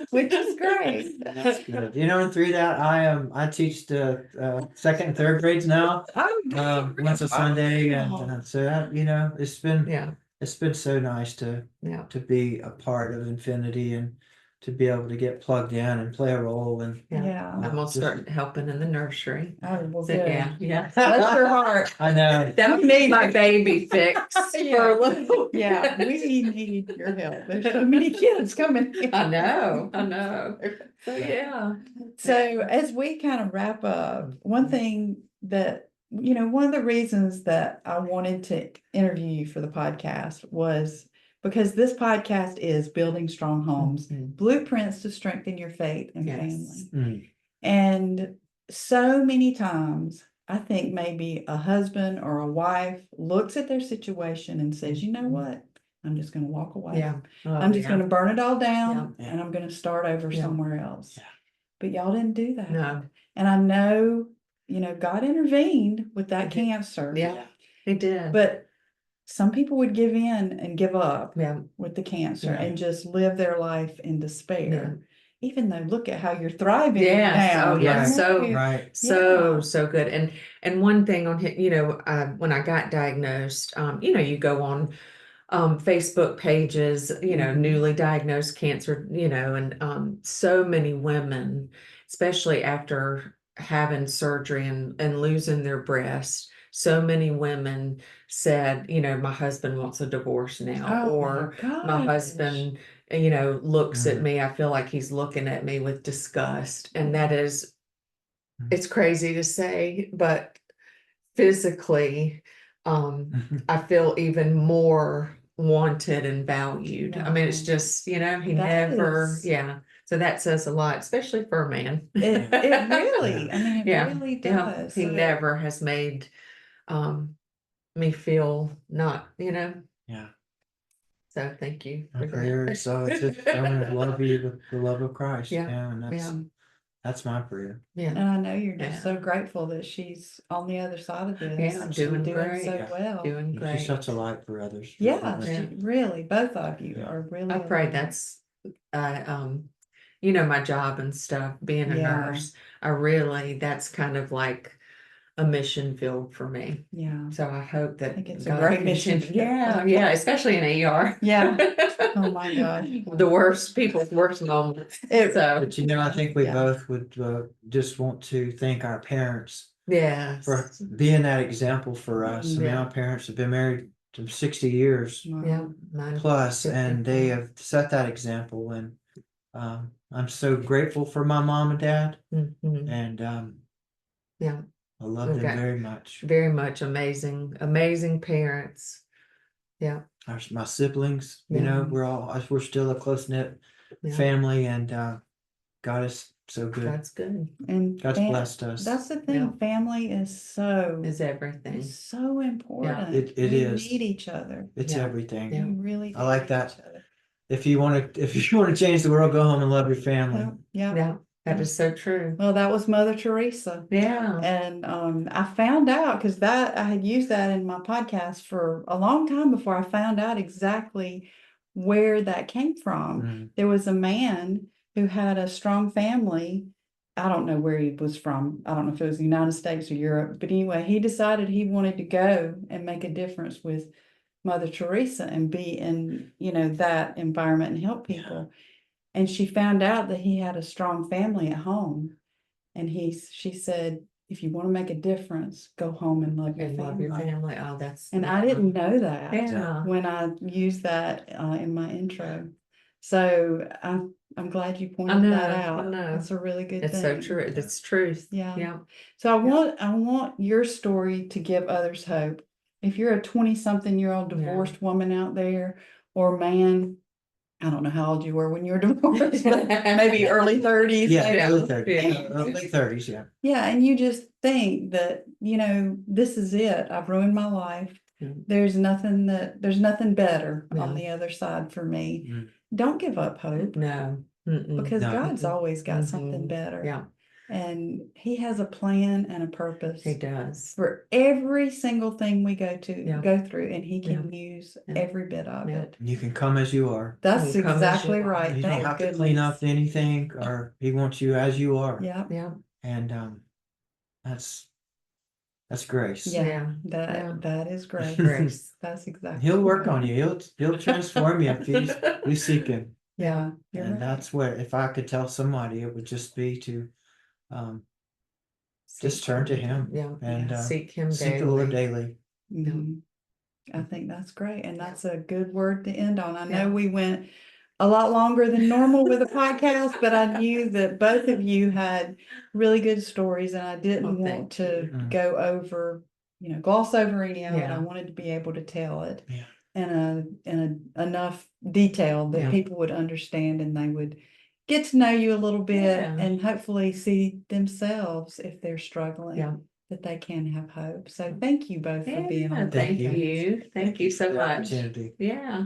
which is great. That's good. In through that, I teach the second and third grades now. Oh, Once a Sunday, and wow. so that Yeah, it's been so nice to yeah. be a part of Infinity and to be able to get plugged in and play a role and Yeah. I'm gonna start helping in the nursery. Oh, well, So, good. yeah. Bless your heart. I know. That would be my baby fix Yeah. for a little. Yeah, we need your help. There's so many kids coming. I know. So, yeah. So as we kind of wrap up, one thing that, one of the reasons that I wanted to interview you for the podcast was because this podcast is Building Strong Homes, Mhm. Blueprints to Strengthen Your Faith and Yes. Family. Mm. And so many times, I think maybe a husband or a wife looks at their situation and says, you know what? I'm just going to walk away. Yeah. Oh, I'm just yeah. going to burn it all down Yeah. and I'm going to start over Yeah. somewhere else. Yeah. But y'all didn't do that. No. And I know, God intervened with that He did. cancer. Yeah, he did. But some people would give in and give up Yeah. with the cancer Yeah. and just live their life in despair. Yeah. Even though look at how you're thriving Yes. now. Oh, yeah. Right. So, Right. so good. And one thing on when I got diagnosed, you go on Facebook pages, Mhm. newly diagnosed cancer, and so many women, especially after having surgery and losing their breast, so many women said, my husband wants a divorce now, Oh or my gosh. husband, looks at Mhm. me. I feel like he's looking at me with disgust. And that is, Mhm. it's crazy to say, but physically, I feel even more wanted and valued. I mean, it's Wow. just, he That never, is- yeah. So that says a lot, especially for a man. It really, I mean, it Yeah, really yeah, does. he So- never has made me feel not, Yeah. so thank you My for that. prayer. So it's just I'm gonna love you with the love of Christ. Yeah. Yeah. And Yeah. that's my prayer. Yeah, And I know you're just Yeah. so grateful that she's on the other side of this. Yeah, and doing doing great. so Yeah. well. doing great. She's such a light for others. for Yeah, others. Yeah. really, both of you Yeah. are really. I a pray light. that's my job and stuff, being a Yeah. nurse. That's kind of like a mission field for me. Yeah. So I hope that think it's a God great mission continue- field. Yeah, especially in ER. Yeah. Oh my gosh. People's worst moments. It- So But I think we Yeah. both would just want to thank our parents yeah, for being that example for us. I mean, Yeah. our parents have been married to 60 years yeah, mine plus, 50. and they have set that example. And I'm so grateful for my mom and dad, Mhm. and Yeah, I love them Okay. very much. very much amazing parents. Yeah, My siblings, Yeah. we're still a close knit yeah, family, and God is so good. that's good. And God's fam- blessed us. That's the thing. Yeah. Family is so Is everything. it's so important. It You is. need each other. It's Yeah. everything. Yeah. You really I like need that. each other. If you want to change the world, go home and love your family. Well, yeah. Yeah, that is so true. Well, that was Mother Teresa. Yeah. And I found out because I had used that in my podcast for a long time before I found out exactly where that came from. Mhm. There was a man who had a strong family. I don't know where he was from. I don't know if it was the United States or Europe, but anyway, he decided he wanted to go and make a difference with Mother Teresa and be in, that environment and help people. And she found out that he had a strong family at home. And she said, if you want to make a difference, go home and love your And love your family. family. Oh, that's. And I didn't know that Yeah. when I used that in my intro. So I'm glad you pointed that I out. know. That's a really good It's thing. so true. It's truth. Yeah. Yeah. So I want your story to give others hope. If you're a 20-something-year-old Yeah. divorced woman out there, or man, I don't know how old you were when you were divorced, but maybe early 30s. Yeah, maybe. early 30s, Yeah. late 30s, yeah. Yeah, and you just think that, this is it. I've ruined my life. Yeah. There's nothing better on Yeah. the other side for me. Mm. Don't give up hope, No. Mm-mm. because No. God's always got something Mhm. better. Yeah, And He has a plan and a purpose he does. for every single thing we Yeah. go through, and He can use Yeah. every bit of Yeah. it. You can come as you are. That's You come as you exactly are. right. You don't Thank have to clean goodness. up anything, or he wants you as you are. Yeah. Yeah. And that's grace. Yeah, Yeah. Yeah. that is great. Grace. That's exactly. He'll work right. on you. He'll transform you if you seek him. Yeah, you're And right. that's what, if I could tell somebody, it would just be to just Seek turn to him Yeah. and Seek him seek the Lord daily. daily. Mhm. I think that's great, and that's a good word to end on. I know Yeah. we went a lot longer than normal with the podcast, but I knew that both of you had really good stories, and I didn't Oh, want thank to you. Mm. go over, gloss over any of it. I Yeah. wanted to be able to tell it Yeah. in enough detail that Yeah. people would understand, and they would get to know you a little bit, Yeah. and hopefully see themselves, if they're struggling, Yeah. that they can have hope. So thank you both for being Yeah, on. thank you. you. Thank you so The much. opportunity. Yeah.